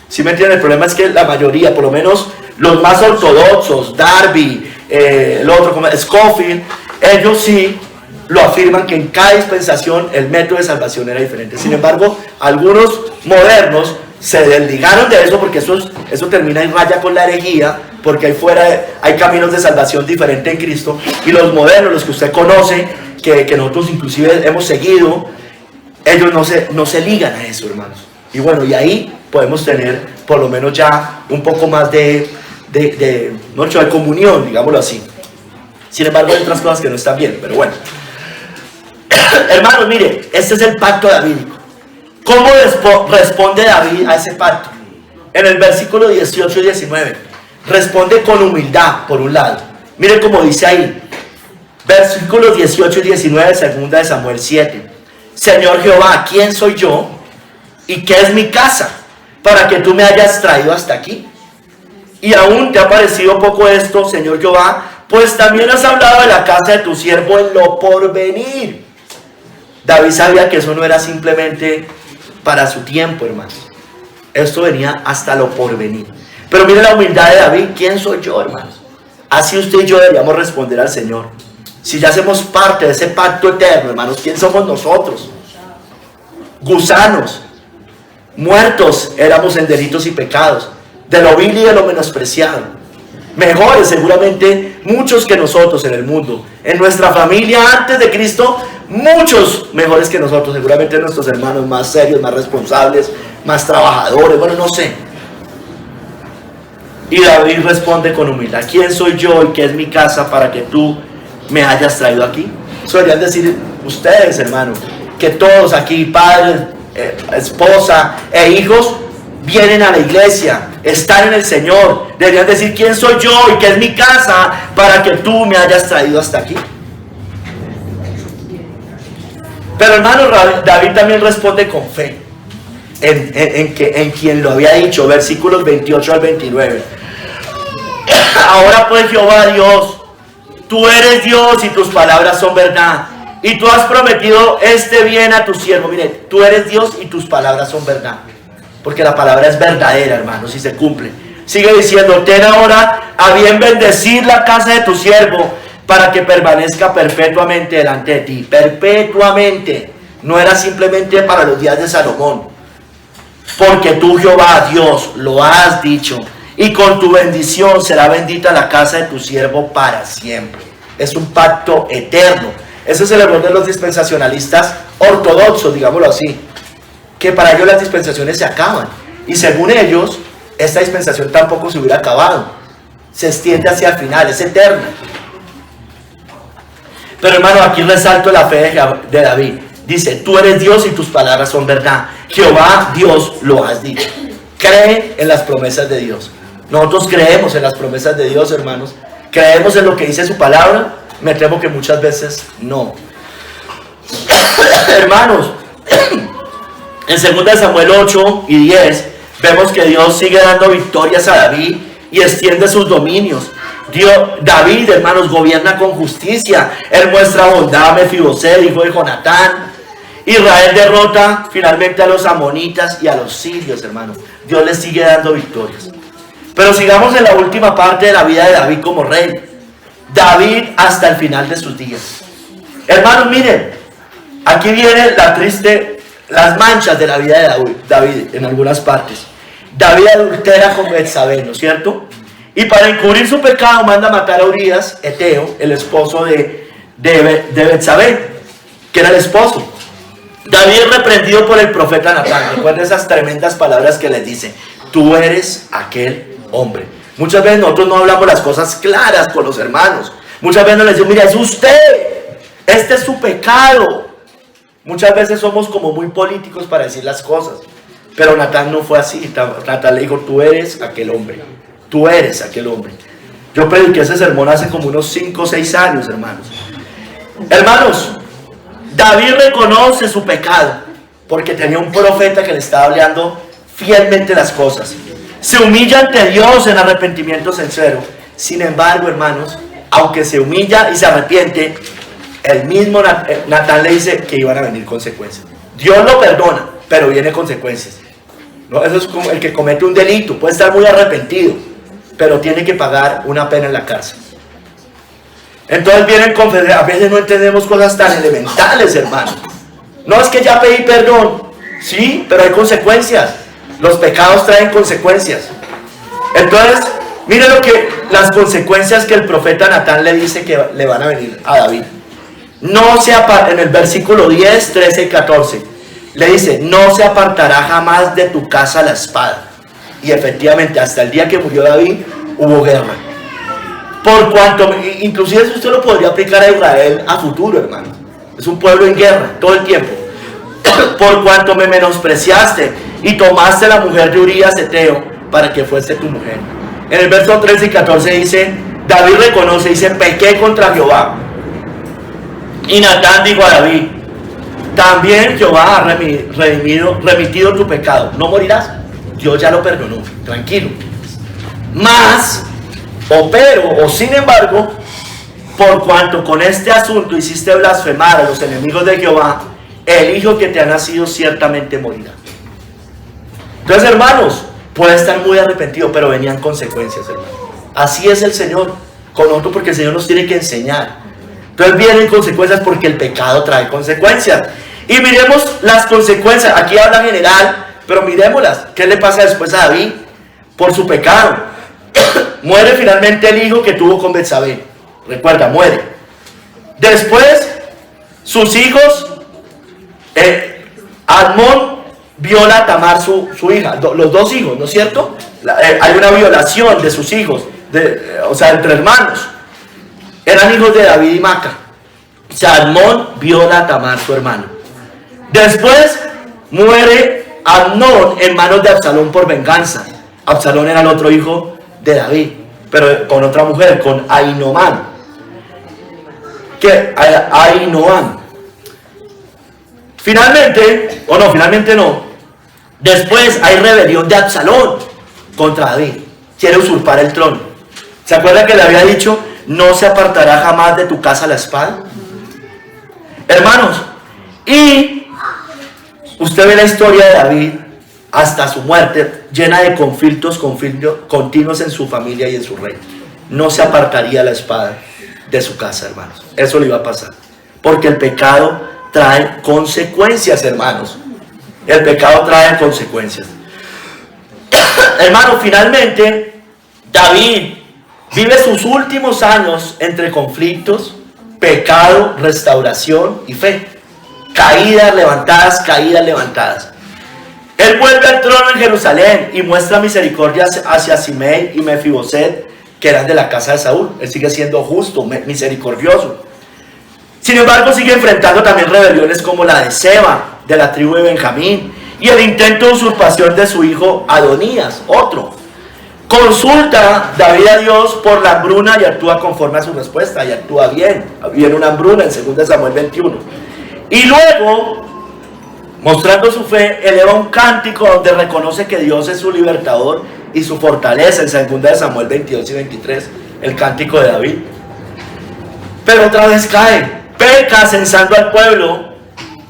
Speaker 1: ¿Sí me entienden? El problema es que la mayoría, por lo menos los más ortodoxos, Darby, el otro como Scofield, ellos sí lo afirman que en cada dispensación el método de salvación era diferente. Sin embargo, algunos modernos se desligaron de eso, porque eso termina en raya con la herejía, porque ahí fuera hay caminos de salvación diferentes en Cristo, y los modernos, los que usted conoce, que nosotros inclusive hemos seguido, ellos no se ligan a eso, hermanos. Y bueno, y ahí podemos tener por lo menos ya un poco más de comunión, digámoslo así. Sin embargo, hay otras cosas que no están bien, pero bueno. Hermanos, mire, este es el pacto davídico. ¿Cómo responde David a ese pacto? En el versículo 18 y 19, responde con humildad, por un lado. Mire cómo dice ahí, versículos 18 y 19, segunda de Samuel 7. Señor Jehová, ¿quién soy yo? ¿Y qué es mi casa para que tú me hayas traído hasta aquí? Y aún te ha parecido poco esto, Señor Jehová, pues también has hablado de la casa de tu siervo en lo porvenir. David sabía que eso no era simplemente para su tiempo, hermanos. Esto venía hasta lo porvenir. Pero mire la humildad de David. ¿Quién soy yo, hermanos? Así usted y yo deberíamos responder al Señor. Si ya hacemos parte de ese pacto eterno, hermanos, ¿quién somos nosotros? Gusanos, muertos éramos en delitos y pecados, de lo vil y de lo menospreciado. Mejores seguramente muchos que nosotros en el mundo. En nuestra familia antes de Cristo, muchos mejores que nosotros. Seguramente nuestros hermanos más serios, más responsables, más trabajadores, bueno, no sé. Y David responde con humildad: ¿quién soy yo y qué es mi casa para que tú me hayas traído aquí? Eso deberían decir ustedes, hermanos, que todos aquí, padres, esposa e hijos, vienen a la iglesia, están en el Señor. Deberían decir: ¿quién soy yo y qué es mi casa para que tú me hayas traído hasta aquí? Pero hermano, David también responde con fe en quien lo había dicho, versículos 28 al 29. Ahora pues, Jehová Dios, tú eres Dios y tus palabras son verdad, y tú has prometido este bien a tu siervo. Mire, tú eres Dios y tus palabras son verdad, porque la palabra es verdadera, hermanos, y se cumple. Sigue diciendo: ten ahora a bien bendecir la casa de tu siervo, para que permanezca perpetuamente delante de ti. Perpetuamente. No era simplemente para los días de Salomón. Porque tú, Jehová Dios, lo has dicho, y con tu bendición será bendita la casa de tu siervo para siempre. Es un pacto eterno. Ese es el error de los dispensacionalistas ortodoxos, digámoslo así, que para ellos las dispensaciones se acaban, y según ellos esta dispensación tampoco se hubiera acabado, se extiende hacia el final, es eterna. Pero hermano, aquí resalto la fe de David. Dice: tú eres Dios y tus palabras son verdad. Jehová Dios lo has dicho. Cree en las promesas de Dios. Nosotros creemos en las promesas de Dios, hermanos. Creemos en lo que dice su palabra. Me temo que muchas veces no. Hermanos, en 2 Samuel 8 y 10 vemos que Dios sigue dando victorias a David y extiende sus dominios. David, hermanos, gobierna con justicia. Él muestra bondad a Mefiboset, hijo de Jonatán. Israel derrota finalmente a los amonitas y a los sirios, hermanos. Dios les sigue dando victorias. Pero sigamos en la última parte de la vida de David como rey. David hasta el final de sus días. Hermanos, miren, aquí viene las manchas de la vida de David en algunas partes. David adultera con Betsabé, ¿no es cierto? Y para encubrir su pecado manda matar a Urías, Eteo, el esposo de Betsabé, que era el esposo. David es reprendido por el profeta Natán. Recuerden esas tremendas palabras que les dice: tú eres aquel hombre. Muchas veces nosotros no hablamos las cosas claras con los hermanos. Muchas veces nos decimos: mira, es usted, este es su pecado. Muchas veces somos como muy políticos para decir las cosas. Pero Natán no fue así. Natán le dijo: tú eres aquel hombre. Tú eres aquel hombre. Yo prediqué ese sermón hace como unos 5 o 6 años, hermanos. Hermanos, David reconoce su pecado porque tenía un profeta que le estaba hablando fielmente las cosas. Se humilla ante Dios en arrepentimiento sincero. Sin embargo, hermanos, aunque se humilla y se arrepiente, el mismo Natán le dice que iban a venir consecuencias. Dios lo perdona, pero vienen consecuencias. ¿No? Eso es como el que comete un delito, puede estar muy arrepentido, pero tiene que pagar una pena en la cárcel. Entonces vienen confesar. A veces no entendemos cosas tan elementales, hermano. No es que ya pedí perdón, sí, pero hay consecuencias. Los pecados traen consecuencias. Entonces, mire las consecuencias que el profeta Natán le dice que le van a venir a David. En el versículo 10, 13 y 14, le dice: no se apartará jamás de tu casa la espada. Y efectivamente, hasta el día que murió David, hubo guerra. Por cuanto, inclusive eso usted lo podría aplicar a Israel a futuro, hermano. Es un pueblo en guerra todo el tiempo. Por cuanto me menospreciaste y tomaste la mujer de Urías Eteo para que fuese tu mujer. En el verso 13 y 14 dice, David reconoce, dice: pequé contra Jehová. Y Natán dijo a David: también Jehová ha remitido tu pecado. No morirás. Dios ya lo perdonó. Tranquilo. Sin embargo, por cuanto con este asunto hiciste blasfemar a los enemigos de Jehová, el hijo que te ha nacido ciertamente morirá. Entonces, hermanos, puede estar muy arrepentido, pero venían consecuencias, hermanos. Así es el Señor con nosotros, porque el Señor nos tiene que enseñar. Entonces vienen consecuencias porque el pecado trae consecuencias. Y miremos las consecuencias. Aquí habla general, pero miremoslas. ¿Qué le pasa después a David? Por su pecado muere finalmente el hijo que tuvo con Betsabé. Recuerda, muere. Después, sus hijos, Amnón viola a Tamar, su hija. Los dos hijos, ¿no es cierto? Hay una violación de sus hijos, entre hermanos. Eran hijos de David y Maca. Amnón viola a Tamar, su hermano. Después muere Amnón en manos de Absalón por venganza. Absalón era el otro hijo de David, pero con otra mujer, con Ahinoam. Finalmente no. Después hay rebelión de Absalón contra David. Quiere usurpar el trono. ¿Se acuerdan que le había dicho: no se apartará jamás de tu casa la espada? Hermanos, y usted ve la historia de David hasta su muerte, llena de conflictos continuos en su familia y en su reino. No se apartaría la espada de su casa, hermanos. Eso le iba a pasar, porque el pecado trae consecuencias, hermanos. El pecado trae consecuencias. Hermanos, finalmente David vive sus últimos años entre conflictos, pecado, restauración y fe. Caídas, levantadas. Él vuelve al trono en Jerusalén y muestra misericordia hacia Simei y Mefiboset, que eran de la casa de Saúl. Él sigue siendo justo, misericordioso. Sin embargo, sigue enfrentando también rebeliones como la de Seba, de la tribu de Benjamín, y el intento de usurpación de su hijo Adonías, otro. Consulta David a Dios por la hambruna y actúa conforme a su respuesta, y actúa bien. Viene una hambruna en 2 Samuel 21. Y luego, mostrando su fe, eleva un cántico donde reconoce que Dios es su libertador y su fortaleza, en 2 Samuel 22 y 23, el cántico de David. Pero otra vez cae, peca censando al pueblo,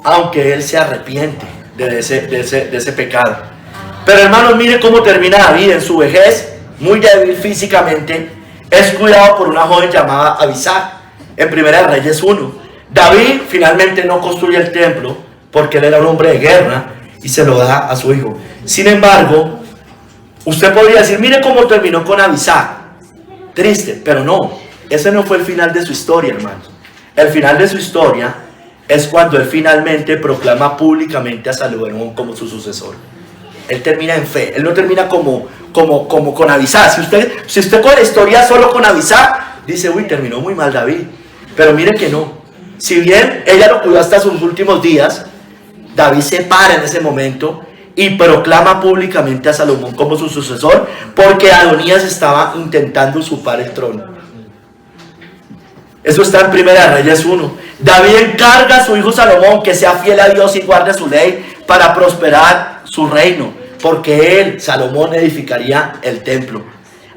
Speaker 1: aunque él se arrepiente de ese pecado. Pero hermanos, mire cómo termina David en su vejez, muy débil físicamente, es cuidado por una joven llamada Abisag, en Primera de Reyes 1. David finalmente no construye el templo porque él era un hombre de guerra y se lo da a su hijo. Sin embargo, usted podría decir, mire cómo terminó con Abisag, triste, pero no, ese no fue el final de su historia, hermanos. El final de su historia es cuando él finalmente proclama públicamente a Salomón como su sucesor. Él termina en fe, él no termina como con Abisag. Si usted con la historia solo con Abisag, dice, uy, terminó muy mal David. Pero mire que no. Si bien ella lo cuidó hasta sus últimos días, David se para en ese momento y proclama públicamente a Salomón como su sucesor, porque Adonías estaba intentando usurpar el trono. Eso está en Primera de Reyes 1. David encarga a su hijo Salomón que sea fiel a Dios y guarde su ley para prosperar su reino, porque él, Salomón, edificaría el templo.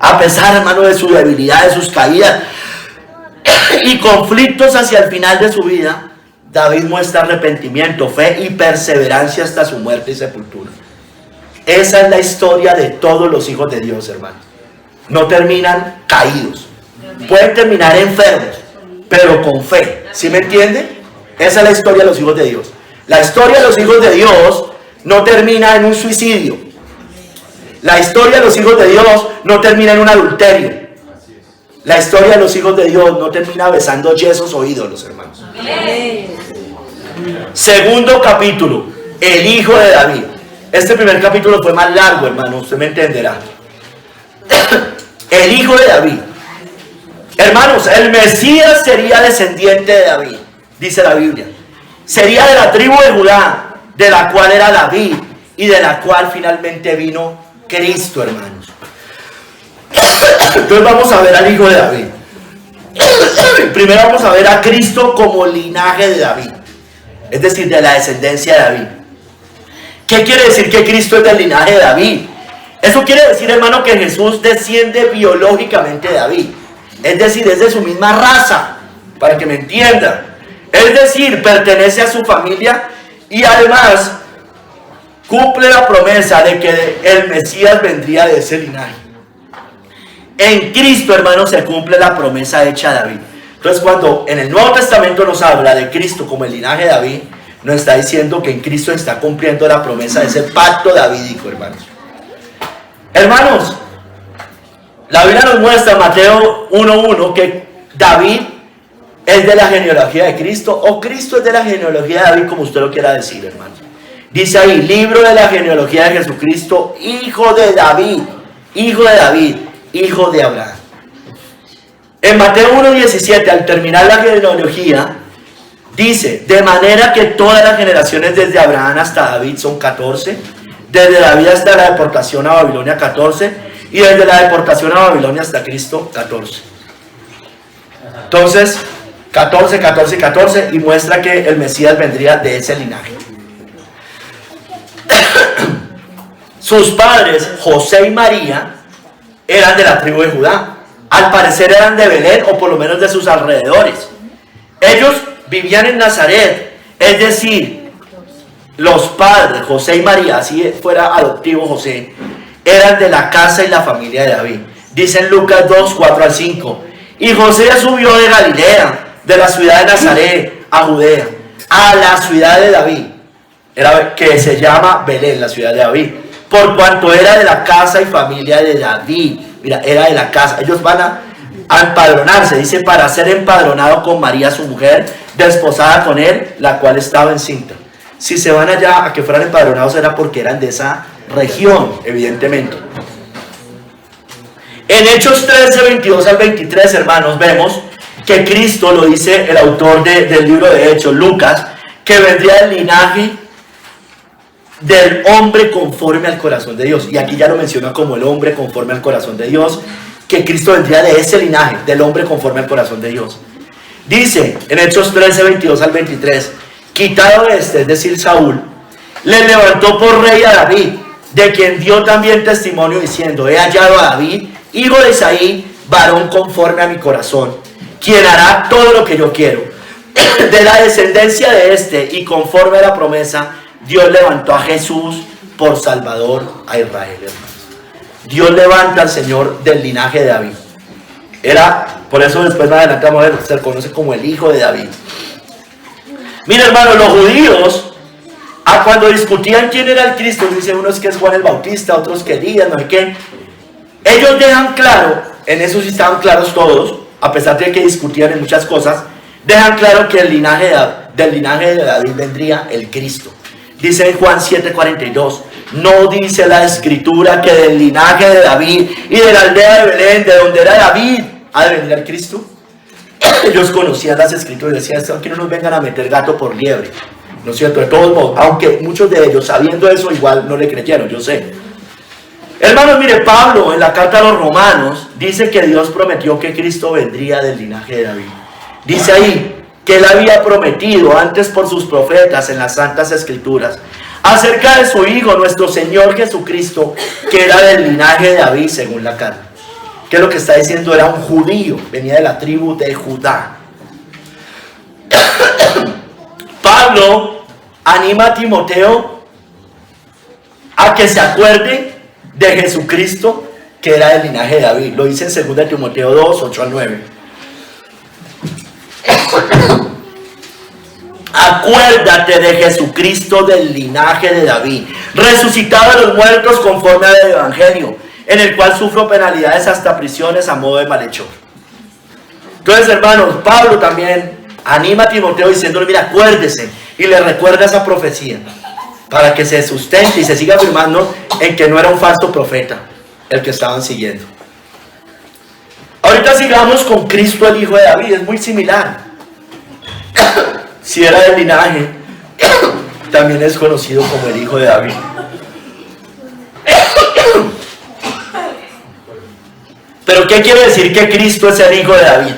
Speaker 1: A pesar, hermano, de su debilidad, de sus caídas y conflictos hacia el final de su vida, David muestra arrepentimiento, fe y perseverancia hasta su muerte y sepultura. Esa es la historia de todos los hijos de Dios, hermano. No terminan caídos, pueden terminar enfermos, pero con fe. ¿Sí me entiende? Esa es la historia de los hijos de Dios. La historia de los hijos de Dios no termina en un suicidio. La historia de los hijos de Dios no termina en un adulterio. La historia de los hijos de Dios no termina besando yesos o ídolos, hermanos. Segundo capítulo, el hijo de David. Este primer capítulo fue más largo, hermano, usted me entenderá. El hijo de David. Hermanos, el Mesías sería descendiente de David, dice la Biblia. Sería de la tribu de Judá, de la cual era David y de la cual finalmente vino Cristo, hermanos. Entonces vamos a ver al hijo de David. Primero vamos a ver a Cristo como linaje de David, es decir, de la descendencia de David. ¿Qué quiere decir que Cristo es del linaje de David? Eso quiere decir, hermano, que Jesús desciende biológicamente de David, es decir, es de su misma raza, para que me entiendan. Es decir, pertenece a su familia y además cumple la promesa de que el Mesías vendría de ese linaje. En Cristo, hermanos, se cumple la promesa hecha a David. Entonces, cuando en el Nuevo Testamento nos habla de Cristo como el linaje de David, nos está diciendo que en Cristo está cumpliendo la promesa de ese pacto davídico, hermanos. Hermanos, la Biblia nos muestra en Mateo 1:1 que David es de la genealogía de Cristo, o Cristo es de la genealogía de David, como usted lo quiera decir, hermanos. Dice ahí, libro de la genealogía de Jesucristo, hijo de David, hijo de David, hijo de Abraham. En Mateo 1:17, al terminar la genealogía, dice, de manera que todas las generaciones desde Abraham hasta David son 14, desde David hasta la deportación a Babilonia 14, y desde la deportación a Babilonia hasta Cristo 14. Entonces, 14, 14, 14, y muestra que el Mesías vendría de ese linaje. Sus padres, José y María, eran de la tribu de Judá. Al parecer eran de Belén, o por lo menos de sus alrededores. Ellos vivían en Nazaret, es decir, los padres, José y María, así fuera adoptivo José, eran de la casa y la familia de David. Dice en Lucas 2, 4 al 5. Y José subió de Galilea, de la ciudad de Nazaret, a Judea, a la ciudad de David, que se llama Belén, la ciudad de David, por cuanto era de la casa y familia de David. Mira, era de la casa. Ellos van a empadronarse, dice, para ser empadronado con María su mujer, desposada con él, la cual estaba encinta. Si se van allá a que fueran empadronados era porque eran de esa región, evidentemente. En Hechos 13, 22 al 23, hermanos, vemos que Cristo, lo dice el autor del libro de Hechos, Lucas, que vendría del linaje del hombre conforme al corazón de Dios. Y aquí ya lo menciona como el hombre conforme al corazón de Dios, que Cristo vendría de ese linaje, del hombre conforme al corazón de Dios. Dice en Hechos 13, 22 al 23, quitado es decir, Saúl, le levantó por rey a David, de quien dio también testimonio diciendo, he hallado a David, hijo de Isaí, varón conforme a mi corazón, quien hará todo lo que yo quiero. De la descendencia de este y conforme a la promesa, Dios levantó a Jesús por Salvador a Israel, hermanos. Dios levanta al Señor del linaje de David. Por eso después más adelante vamos a ver, se conoce como el hijo de David. Mira, hermano, los judíos, cuando discutían quién era el Cristo, dicen unos que es Juan el Bautista, otros que Elías, no sé qué. Ellos dejan claro, en eso sí estaban claros todos, a pesar de que discutían en muchas cosas, dejan claro que del linaje de David vendría el Cristo. Dice en Juan 7:42, no dice la Escritura que del linaje de David y de la aldea de Belén, de donde era David, ha de venir el Cristo. Ellos conocían las Escrituras y decían, esto aquí no nos vengan a meter gato por liebre, ¿no es cierto? De todos modos, aunque muchos de ellos sabiendo eso igual no le creyeron, yo sé. Hermanos, mire, Pablo en la carta a los Romanos dice que Dios prometió que Cristo vendría del linaje de David. Dice ahí que él había prometido antes por sus profetas en las Santas Escrituras acerca de su Hijo, nuestro Señor Jesucristo, que era del linaje de David según la carne. Que lo que está diciendo era un judío, venía de la tribu de Judá. Pablo anima a Timoteo a que se acuerde de Jesucristo, que era del linaje de David. Lo dice en 2 Timoteo 2, 8 al 9. Acuérdate de Jesucristo del linaje de David, resucitado de los muertos conforme al Evangelio, en el cual sufro penalidades hasta prisiones a modo de malhechor. Entonces, hermanos, Pablo también anima a Timoteo diciéndole, mira, acuérdese, y le recuerda esa profecía, para que se sustente y se siga afirmando en que no era un falso profeta el que estaban siguiendo. Ahorita sigamos con Cristo, el hijo de David, es muy similar. Si era del linaje, también es conocido como el hijo de David. Pero ¿qué quiere decir que Cristo es el hijo de David?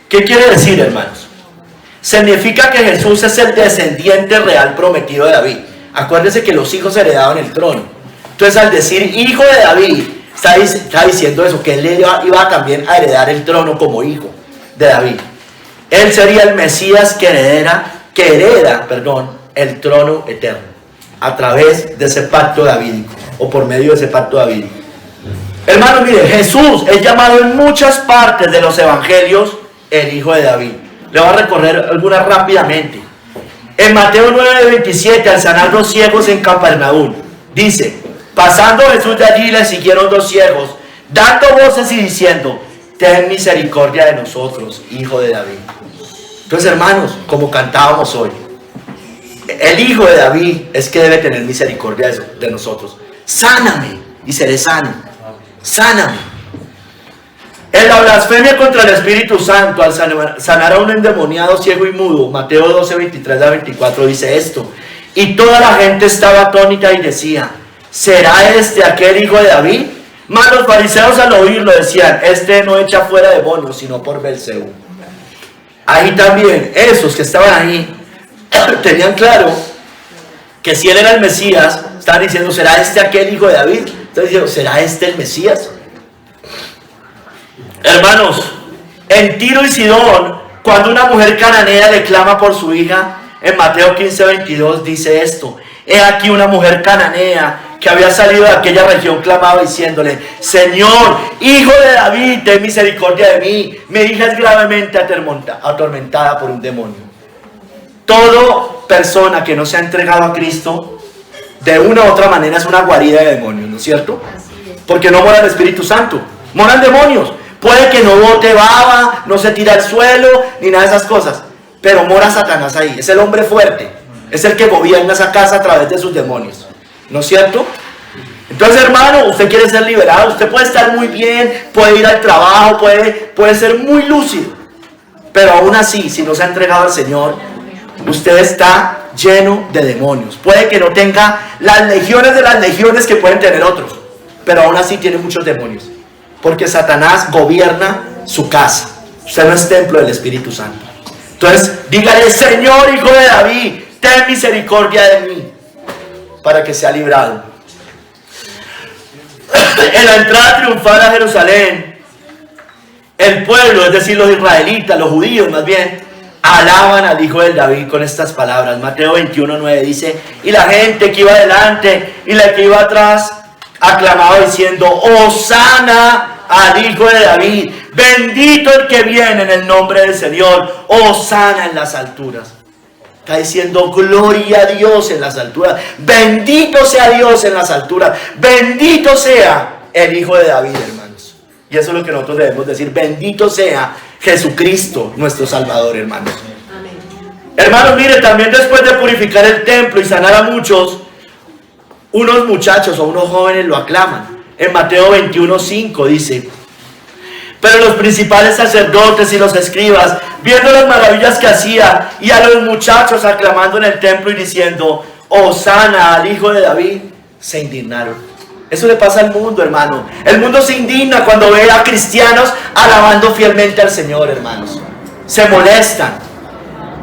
Speaker 1: ¿Qué quiere decir, hermanos? Significa que Jesús es el descendiente real prometido de David. Acuérdense que los hijos heredaban el trono. Entonces, al decir hijo de David, está diciendo eso, que él iba también a heredar el trono como hijo de David. Él sería el Mesías que hereda el trono eterno a través de ese pacto davídico, o por medio de ese pacto davídico. Hermano, mire, Jesús es llamado en muchas partes de los evangelios el hijo de David. Le voy a recorrer algunas rápidamente. En Mateo 9:27, al sanar 2 ciegos en Capernaum, dice, pasando Jesús de allí le siguieron 2 ciegos, dando voces y diciendo, ten misericordia de nosotros, hijo de David. Entonces, hermanos, como cantábamos hoy, el hijo de David es que debe tener misericordia de nosotros. Sáname y seré sano. Sáname. En la blasfemia contra el Espíritu Santo, al sanar a un endemoniado ciego y mudo, Mateo 12:23-24 dice esto, y toda la gente estaba atónita y decía, ¿será este aquel hijo de David? Mas los fariseos al oírlo decían, este no echa fuera demonios, sino por Belcebú. Ahí también, esos que estaban ahí, tenían claro que si él era el Mesías, estaban diciendo, ¿será este aquel hijo de David? Entonces dijeron, ¿será este el Mesías? Hermanos, en Tiro y Sidón, cuando una mujer cananea le clama por su hija, en Mateo 15:22 dice esto, he aquí una mujer cananea que había salido de aquella región clamaba diciéndole, Señor, hijo de David, ten misericordia de mí, mi hija es gravemente atormentada por un demonio. Toda persona que no se ha entregado a Cristo, de una u otra manera es una guarida de demonios, ¿no es cierto? Porque no mora el Espíritu Santo, moran demonios. Puede que no bote baba, no se tira al suelo, ni nada de esas cosas, pero mora Satanás ahí, es el hombre fuerte, es el que gobierna esa casa a través de sus demonios, ¿no es cierto? Entonces, hermano, usted quiere ser liberado, usted puede estar muy bien, puede ir al trabajo, puede ser muy lúcido, pero aún así, si no se ha entregado al Señor, usted está lleno de demonios. Puede que no tenga las legiones de las legiones que pueden tener otros, pero aún así tiene muchos demonios, porque Satanás gobierna su casa. Usted no es templo del Espíritu Santo. Entonces, dígale, Señor, hijo de David, ten misericordia de mí, para que sea librado. En la entrada triunfal a Jerusalén, el pueblo, es decir, los israelitas, los judíos más bien, alaban al hijo de David con estas palabras. Mateo 21:9 dice, y la gente que iba adelante y la que iba atrás aclamaba diciendo: Hosana al Hijo de David, bendito el que viene en el nombre del Señor, Hosana en las alturas. Está diciendo gloria a Dios en las alturas, bendito sea Dios en las alturas, bendito sea el Hijo de David, hermanos. Y eso es lo que nosotros debemos decir: bendito sea Jesucristo, nuestro Salvador, hermanos. Amén. Hermanos, mire, también después de purificar el templo y sanar a muchos, unos muchachos o unos jóvenes lo aclaman. En Mateo 21:5 dice: pero los principales sacerdotes y los escribas, viendo las maravillas que hacía, y a los muchachos aclamando en el templo y diciendo: Hosana al Hijo de David, se indignaron. Eso le pasa al mundo, hermano. El mundo se indigna cuando ve a cristianos alabando fielmente al Señor, hermanos. Se molestan.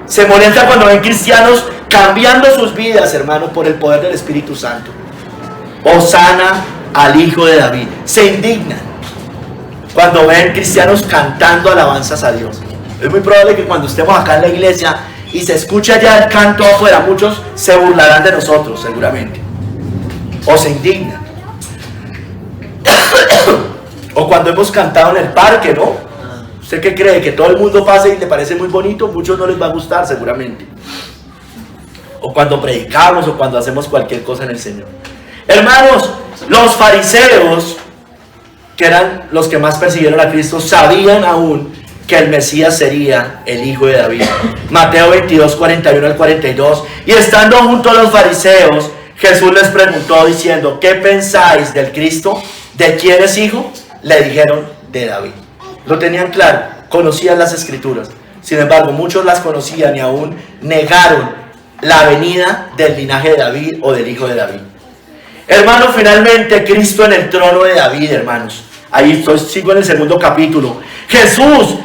Speaker 1: Se molestan cuando ven cristianos cambiando sus vidas, hermanos, por el poder del Espíritu Santo. Hosana al Hijo de David. Se indignan cuando ven cristianos cantando alabanzas a Dios. Es muy probable que cuando estemos acá en la iglesia y se escucha ya el canto afuera, muchos se burlarán de nosotros, seguramente. O se indignan. O cuando hemos cantado en el parque, ¿no? ¿Usted qué cree? ¿Que todo el mundo pase y le parece muy bonito? Muchos no les va a gustar, seguramente. O cuando predicamos, o cuando hacemos cualquier cosa en el Señor. Hermanos, los fariseos, que eran los que más persiguieron a Cristo, sabían aún que el Mesías sería el Hijo de David. Mateo 22, 41 al 42. Y estando junto a los fariseos, Jesús les preguntó diciendo: ¿qué pensáis del Cristo? ¿De quién es hijo? Le dijeron: de David. Lo tenían claro, conocían las Escrituras. Sin embargo, muchos las conocían y aún negaron la venida del linaje de David o del Hijo de David. Hermanos, finalmente Cristo en el trono de David, hermanos. Ahí sigo en el segundo capítulo. Jesús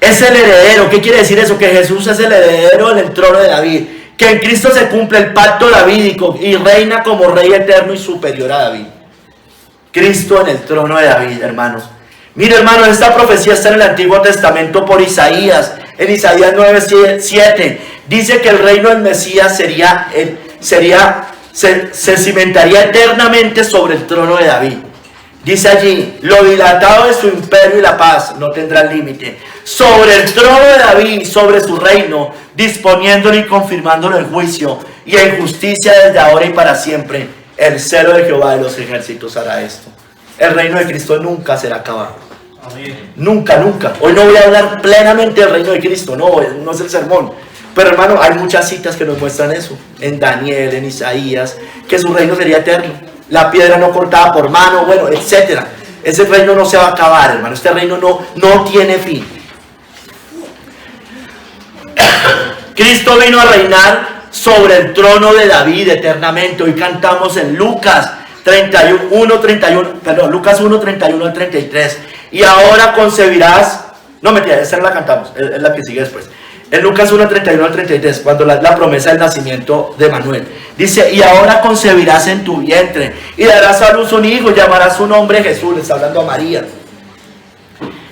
Speaker 1: es el heredero. ¿Qué quiere decir eso? Que Jesús es el heredero en el trono de David. Que en Cristo se cumple el pacto davídico y reina como rey eterno y superior a David. Cristo en el trono de David, hermanos. Mire, hermanos, esta profecía está en el Antiguo Testamento por Isaías. En Isaías 9:7 dice que el reino del Mesías se cimentaría eternamente sobre el trono de David. Dice allí: lo dilatado de su imperio y la paz no tendrán límite. Sobre el trono de David, sobre su reino, disponiéndolo y confirmándolo en juicio y en justicia desde ahora y para siempre. El celo de Jehová de los ejércitos hará esto. El reino de Cristo nunca será acabado. Amén. Nunca, nunca. Hoy no voy a hablar plenamente del reino de Cristo, no es el sermón. Pero hermano, hay muchas citas que nos muestran eso. En Daniel, en Isaías, que su reino sería eterno. La piedra no cortada por mano, bueno, etc. Ese reino no se va a acabar, hermano. Este reino no tiene fin. Cristo vino a reinar sobre el trono de David eternamente. Hoy cantamos en Lucas 1, 31 al 33. Y ahora concebirás. No, mentira, esa no la cantamos, es la que sigue después. En Lucas 1, 31 al 33, cuando la promesa del nacimiento de Manuel. Dice: y ahora concebirás en tu vientre, y darás a luz un hijo, y llamarás su nombre Jesús. Le está hablando a María.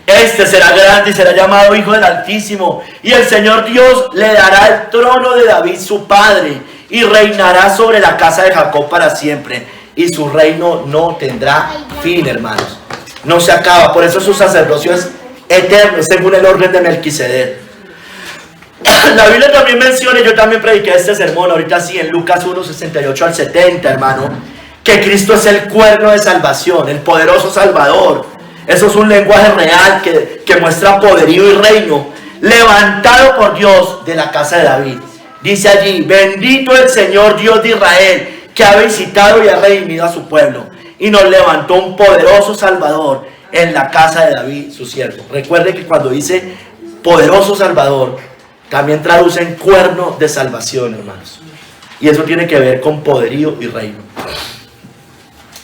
Speaker 1: Este será grande y será llamado Hijo del Altísimo. Y el Señor Dios le dará el trono de David su padre, y reinará sobre la casa de Jacob para siempre. Y su reino no tendrá fin, hermanos. No se acaba. Por eso su sacerdocio es eterno, según el orden de Melquisedec. La Biblia también menciona, y yo también prediqué este sermón ahorita sí, en Lucas 1, 68 al 70, hermano, que Cristo es el cuerno de salvación, el poderoso Salvador. Eso es un lenguaje real que muestra poderío y reino, levantado por Dios de la casa de David. Dice allí: bendito el Señor Dios de Israel, que ha visitado y ha redimido a su pueblo, y nos levantó un poderoso Salvador en la casa de David, su siervo. Recuerde que cuando dice poderoso Salvador, también traducen cuerno de salvación, hermanos. Y eso tiene que ver con poderío y reino.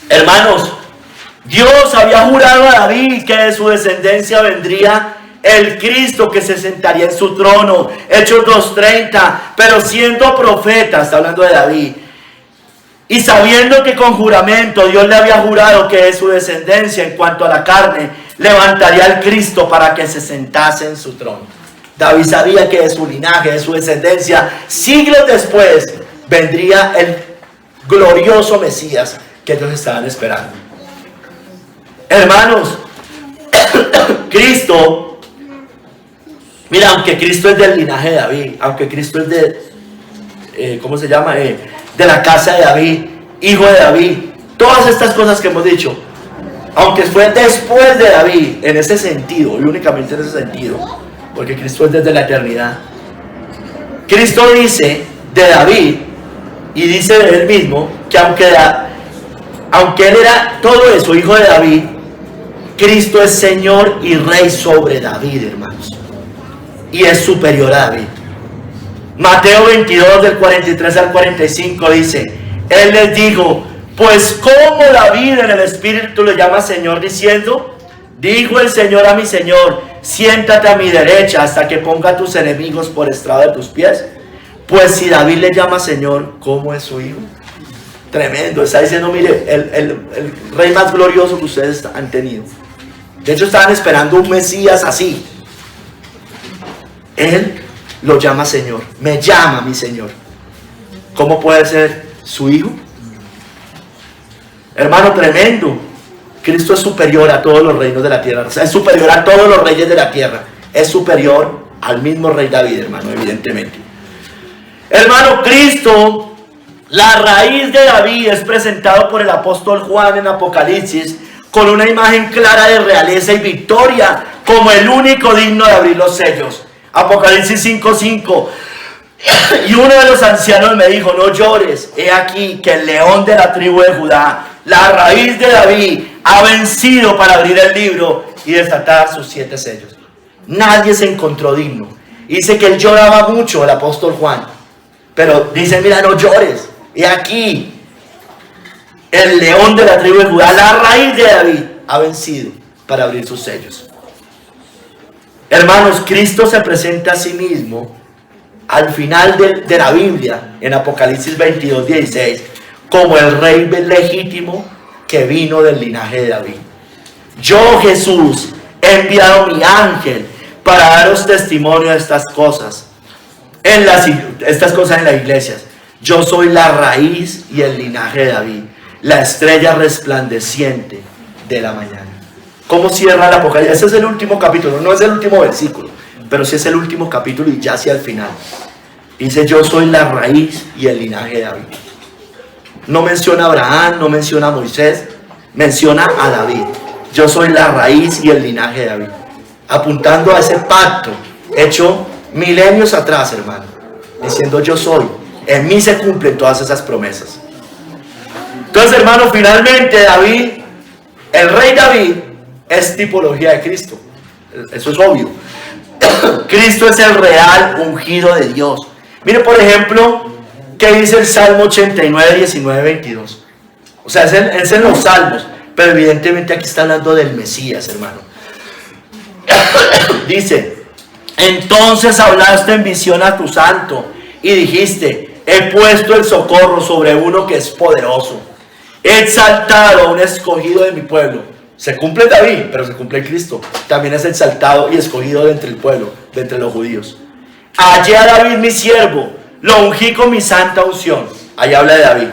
Speaker 1: Hermanos, Dios había jurado a David que de su descendencia vendría el Cristo que se sentaría en su trono. Hechos 2:30. Pero siendo profeta, está hablando de David, y sabiendo que con juramento Dios le había jurado que de su descendencia en cuanto a la carne levantaría al Cristo para que se sentase en su trono. David sabía que de su linaje, de su descendencia, siglos después, vendría el glorioso Mesías, que ellos estaban esperando. Hermanos, Cristo, mira, aunque Cristo es del linaje de David, aunque Cristo es de, ¿cómo se llama? De la casa de David, hijo de David, todas estas cosas que hemos dicho, aunque fue después de David, en ese sentido, y únicamente en ese sentido, porque Cristo es desde la eternidad. Cristo dice de David, y dice de él mismo, que aunque él era todo eso, hijo de David, Cristo es Señor y Rey sobre David, hermanos. Y es superior a David. Mateo 22, del 43 al 45 dice, Él les dijo, pues como David en el Espíritu le llama Señor, diciendo, dijo el Señor a mi Señor, siéntate a mi derecha hasta que ponga a tus enemigos por estrado de tus pies. Pues si David le llama Señor, ¿cómo es su hijo? Tremendo, está diciendo, mire, el rey más glorioso que ustedes han tenido. De hecho, estaban esperando un Mesías así. Él lo llama Señor, me llama mi Señor. ¿Cómo puede ser su hijo? Hermano, tremendo. Cristo es superior a todos los reinos de la tierra. O sea, es superior a todos los reyes de la tierra. Es superior al mismo rey David, hermano, evidentemente. Hermano, Cristo, la raíz de David, es presentado por el apóstol Juan en Apocalipsis con una imagen clara de realeza y victoria, como el único digno de abrir los sellos. Apocalipsis 5:5. Y uno de los ancianos me dijo, no llores, he aquí que el león de la tribu de Judá, la raíz de David, ha vencido para abrir el libro y desatar sus 7 sellos. Nadie se encontró digno. Dice que él lloraba mucho, el apóstol Juan, pero dice, mira, no llores, he aquí el león de la tribu de Judá, la raíz de David, ha vencido para abrir sus sellos. Hermanos, Cristo se presenta a sí mismo al final de la Biblia, en Apocalipsis 22:16, como el rey legítimo que vino del linaje de David. Yo, Jesús, he enviado mi ángel para daros testimonio de estas cosas en las iglesias. Yo soy la raíz y el linaje de David, la estrella resplandeciente de la mañana. ¿Cómo cierra el Apocalipsis? Ese es el último capítulo, no es el último versículo, pero sí es el último capítulo y ya hacia el final. Dice, yo soy la raíz y el linaje de David. No menciona a Abraham, no menciona a Moisés, menciona a David. Yo soy la raíz y el linaje de David. Apuntando a ese pacto hecho milenios atrás, hermano. Diciendo, yo soy. En mí se cumplen todas esas promesas. Entonces, hermano, finalmente David, el rey David, es tipología de Cristo. Eso es obvio. Cristo es el real ungido de Dios. Mire, por ejemplo, ¿qué dice el Salmo 89, 19, 22? O sea, es en los Salmos, pero evidentemente aquí está hablando del Mesías, hermano. Dice, entonces hablaste en visión a tu santo y dijiste, he puesto el socorro sobre uno que es poderoso. He exaltado a un escogido de mi pueblo. Se cumple David, pero se cumple Cristo. También es exaltado y escogido de entre el pueblo, de entre los judíos. Hallé a David mi siervo, lo ungí con mi santa unción. Ahí habla de David.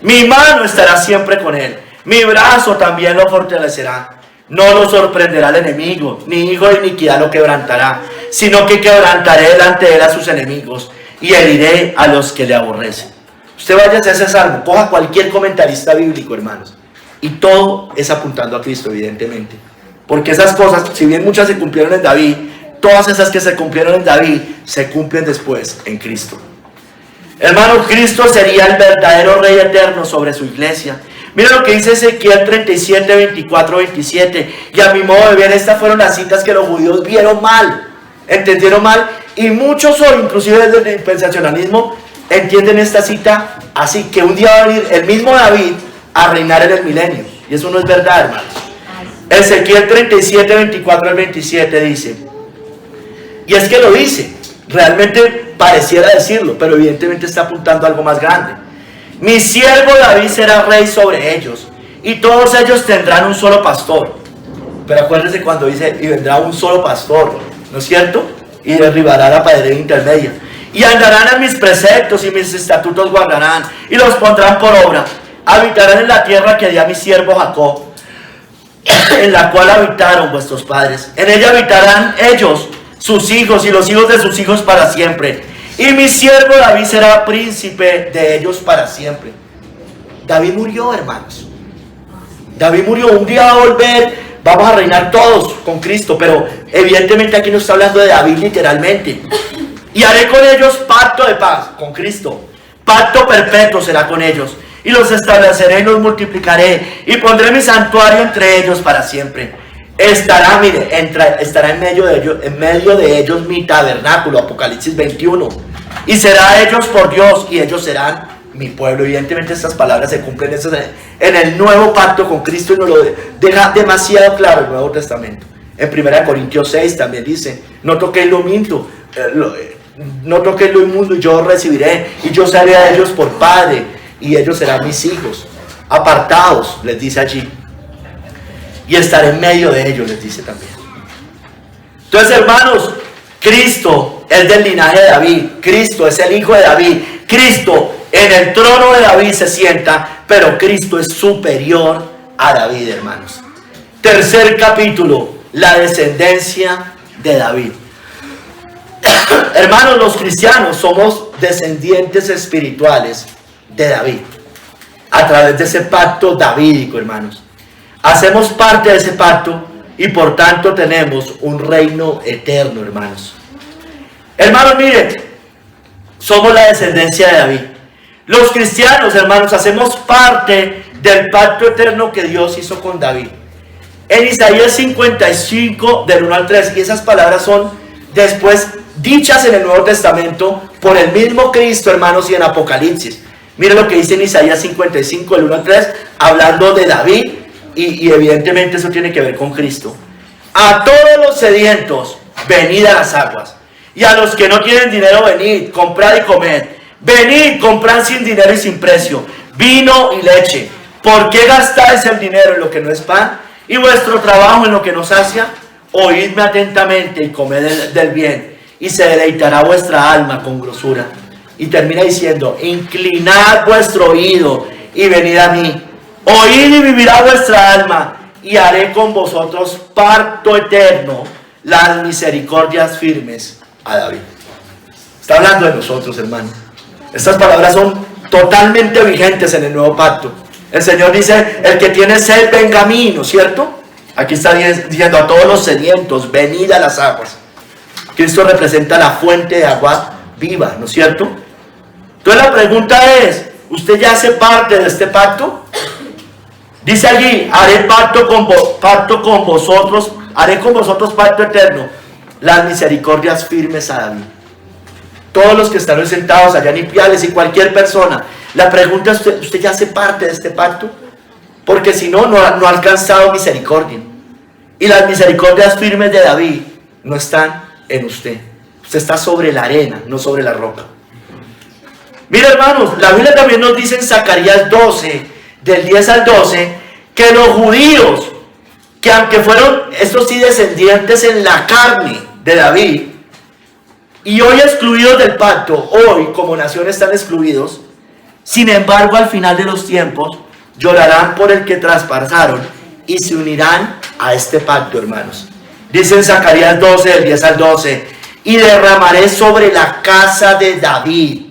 Speaker 1: Mi mano estará siempre con él, mi brazo también lo fortalecerá. No lo sorprenderá el enemigo, ni hijo de iniquidad lo quebrantará, sino que quebrantaré delante de él a sus enemigos y heriré a los que le aborrecen. Usted vaya a ese salmo, coja cualquier comentarista bíblico, hermanos, y todo es apuntando a Cristo, evidentemente. Porque esas cosas, si bien muchas se cumplieron en David, todas esas que se cumplieron en David, se cumplen después en Cristo. Hermano, Cristo sería el verdadero Rey eterno sobre su iglesia. Mira lo que dice Ezequiel 37, 24, 27. Y a mi modo de ver, estas fueron las citas que los judíos vieron mal, entendieron mal. Y muchos hoy, inclusive desde el dispensacionalismo, entienden esta cita así, que un día va a venir el mismo David a reinar en el milenio. Y eso no es verdad, hermanos. Ezequiel 37, 24 al 27 dice, y es que lo dice, realmente pareciera decirlo, pero evidentemente está apuntando a algo más grande. Mi siervo David será rey sobre ellos, y todos ellos tendrán un solo pastor. Pero acuérdense cuando dice, y vendrá un solo pastor, ¿no es cierto? Y derribará la pared intermedia. Y andarán en mis preceptos y mis estatutos guardarán, y los pondrán por obra. habitarán en la tierra que di a mi siervo Jacob, en la cual habitaron vuestros padres. En ella habitarán ellos, sus hijos y los hijos de sus hijos para siempre. Y mi siervo David será príncipe de ellos para siempre. David murió, hermanos. David murió. Un día va a volver, vamos a reinar todos con Cristo, pero evidentemente aquí no está hablando de David literalmente. Y haré con ellos pacto de paz, con Cristo. Pacto perpetuo será con ellos. Y los estableceré y los multiplicaré. Y pondré mi santuario entre ellos para siempre. Estará, mire, estará en medio de ellos mi tabernáculo, Apocalipsis 21. Y será ellos por Dios y ellos serán mi pueblo. Evidentemente estas palabras se cumplen en el nuevo pacto con Cristo y nos lo deja demasiado claro el Nuevo Testamento. En 1 Corintios 6 también dice, no toquéis lo inmundo, no toquéis lo inmundo y yo os recibiré y yo seré a ellos por padre y ellos serán mis hijos. Apartados, les dice allí. Y estaré en medio de ellos, les dice también. Entonces, hermanos, Cristo es del linaje de David. Cristo es el hijo de David. Cristo en el trono de David se sienta, pero Cristo es superior a David, hermanos. Tercer capítulo, la descendencia de David. Hermanos, los cristianos somos descendientes espirituales de David. A través de ese pacto davídico, hermanos. Hacemos parte de ese pacto y por tanto tenemos un reino eterno, hermanos. Hermanos, miren, somos la descendencia de David. Los cristianos, hermanos, hacemos parte del pacto eterno que Dios hizo con David. En Isaías 55, del 1 al 3, y esas palabras son después dichas en el Nuevo Testamento por el mismo Cristo, hermanos, y en Apocalipsis. Miren lo que dice en Isaías 55, del 1 al 3, hablando de David. Y evidentemente eso tiene que ver con Cristo. A todos los sedientos, venid a las aguas. Y a los que no tienen dinero, venid, comprad y comed. Venid, comprad sin dinero y sin precio, vino y leche. ¿Por qué gastáis el dinero en lo que no es pan? Y vuestro trabajo en lo que no sacia. Oídme atentamente y comed del bien. Y se deleitará vuestra alma con grosura. Y termina diciendo, inclinad vuestro oído y venid a mí. Oíd y vivirá vuestra alma, y haré con vosotros pacto eterno, las misericordias firmes a David. Está hablando de nosotros, hermano. Estas palabras son totalmente vigentes en el nuevo pacto. El Señor dice, el que tiene sed, venga a mí, ¿no es cierto? Aquí está diciendo a todos los sedientos, venid a las aguas. Cristo representa la fuente de agua viva, ¿no es cierto? Entonces la pregunta es, ¿usted ya hace parte de este pacto? Dice allí, haré pacto con vosotros, haré con vosotros pacto eterno, las misericordias firmes a David. Todos los que están hoy sentados allá en Ipiales y cualquier persona, la pregunta es, ¿usted ya hace parte de este pacto? Porque si no, no ha alcanzado misericordia. Y las misericordias firmes de David no están en usted. Usted está sobre la arena, no sobre la roca. Mira, hermanos, la Biblia también nos dice en Zacarías 12, del 10 al 12, que los judíos, que aunque fueron, estos sí, descendientes en la carne de David, y hoy excluidos del pacto, hoy como nación están excluidos, sin embargo al final de los tiempos, llorarán por el que traspasaron y se unirán a este pacto, hermanos. Dice en Zacarías 12, del 10 al 12, y derramaré sobre la casa de David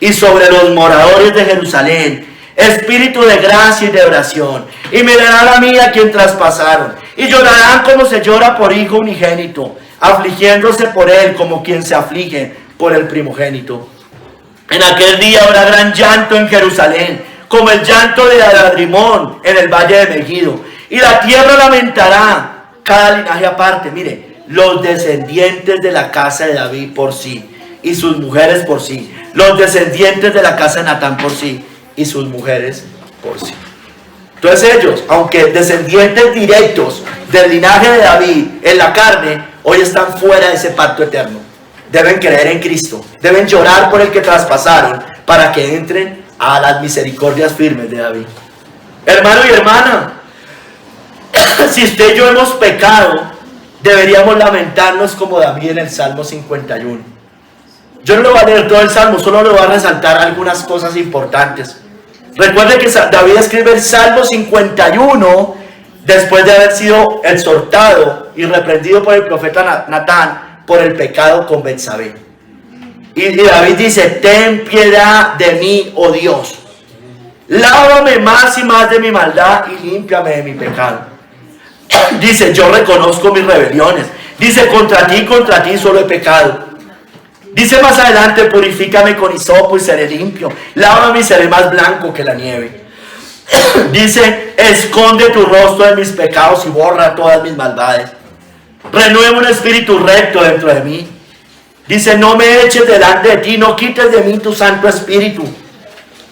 Speaker 1: y sobre los moradores de Jerusalén espíritu de gracia y de oración, y mirarán a mí a quien traspasaron, y llorarán como se llora por hijo unigénito, afligiéndose por él como quien se aflige por el primogénito. En aquel día habrá gran llanto en Jerusalén, como el llanto de Adadrimón en el valle de Megiddo, y la tierra lamentará cada linaje aparte. Mire, los descendientes de la casa de David por sí, y sus mujeres por sí, los descendientes de la casa de Natán por sí, y sus mujeres por sí. Entonces ellos, aunque descendientes directos del linaje de David en la carne, hoy están fuera de ese pacto eterno. Deben creer en Cristo, deben llorar por el que traspasaron para que entren a las misericordias firmes de David. Hermano y hermana, si usted y yo hemos pecado, deberíamos lamentarnos como David en el Salmo 51. Yo no le voy a leer todo el Salmo, solo le voy a resaltar algunas cosas importantes. Recuerde que David escribe el Salmo 51 después de haber sido exhortado y reprendido por el profeta Natán por el pecado con Betsabé. Y David dice: ten piedad de mí, oh Dios. Lávame más y más de mi maldad y límpiame de mi pecado. Dice: yo reconozco mis rebeliones. Dice: contra ti solo he pecado. Dice más adelante: purifícame con hisopo y seré limpio. Lávame y seré más blanco que la nieve. Dice: esconde tu rostro de mis pecados y borra todas mis maldades. Renueva un espíritu recto dentro de mí. Dice: no me eches delante de ti, no quites de mí tu santo espíritu.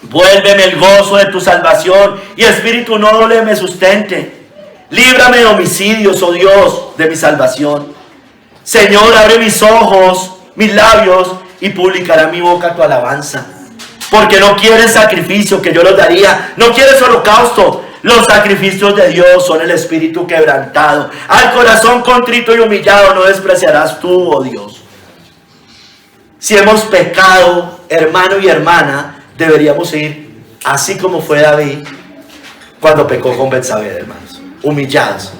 Speaker 1: Vuélveme el gozo de tu salvación y espíritu noble me sustente. Líbrame de homicidios, oh Dios, de mi salvación. Señor, abre mis ojos, mis labios, y publicará mi boca tu alabanza. Porque no quieres sacrificio, que yo los daría. No quieres holocausto. Los sacrificios de Dios son el espíritu quebrantado. Al corazón contrito y humillado no despreciarás tú, oh Dios. Si hemos pecado, hermano y hermana, deberíamos ir así como fue David cuando pecó con Betsabé, hermanos, humillados.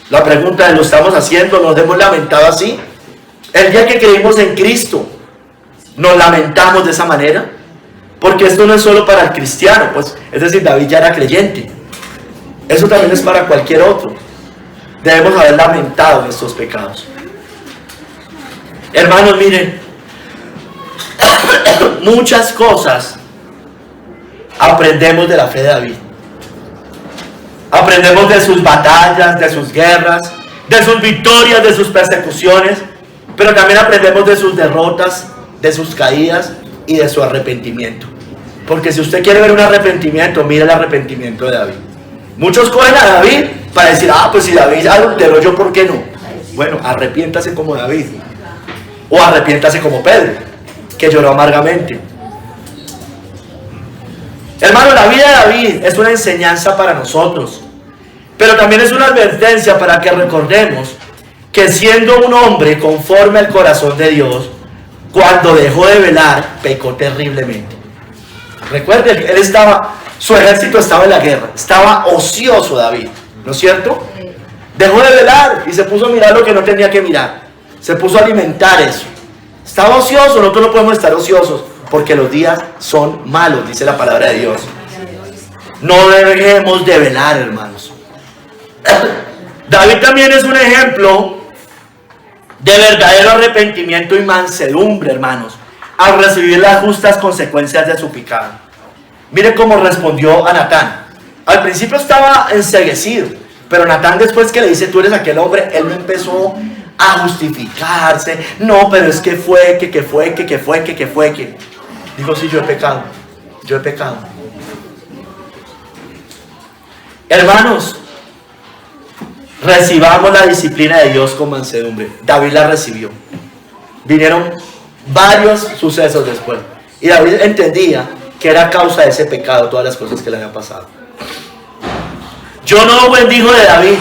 Speaker 1: La pregunta es: ¿lo estamos haciendo? ¿Nos hemos lamentado así? El día que creímos en Cristo, ¿nos lamentamos de esa manera? Porque esto no es solo para el cristiano, pues, es decir, David ya era creyente. Eso también es para cualquier otro. Debemos haber lamentado estos pecados. Hermanos, miren, muchas cosas aprendemos de la fe de David. Aprendemos de sus batallas, de sus guerras, de sus victorias, de sus persecuciones, pero también aprendemos de sus derrotas, de sus caídas y de su arrepentimiento. Porque si usted quiere ver un arrepentimiento, mire el arrepentimiento de David. Muchos cogen a David para decir: pues si David adulteró, yo ¿por qué no? Bueno, arrepiéntase como David, o arrepiéntase como Pedro, que lloró amargamente. Hermano, la vida de David es una enseñanza para nosotros, pero también es una advertencia para que recordemos que siendo un hombre conforme al corazón de Dios, cuando dejó de velar, pecó terriblemente. Recuerden, su ejército estaba en la guerra, estaba ocioso David, ¿no es cierto? Dejó de velar y se puso a mirar lo que no tenía que mirar, se puso a alimentar eso. Estaba ocioso. Nosotros no podemos estar ociosos, porque los días son malos, dice la palabra de Dios. No debemos de velar, hermanos. David también es un ejemplo de verdadero arrepentimiento y mansedumbre, hermanos, al recibir las justas consecuencias de su pecado. Mire cómo respondió a Natán. Al principio estaba enceguecido, pero Natán, después que le dice: tú eres aquel hombre, él no empezó a justificarse. No, pero es que fue. Dijo: sí, yo he pecado. Hermanos, recibamos la disciplina de Dios con mansedumbre. David la recibió. Vinieron varios sucesos después, y David entendía que era causa de ese pecado todas las cosas que le habían pasado. Yo no bendijo de David.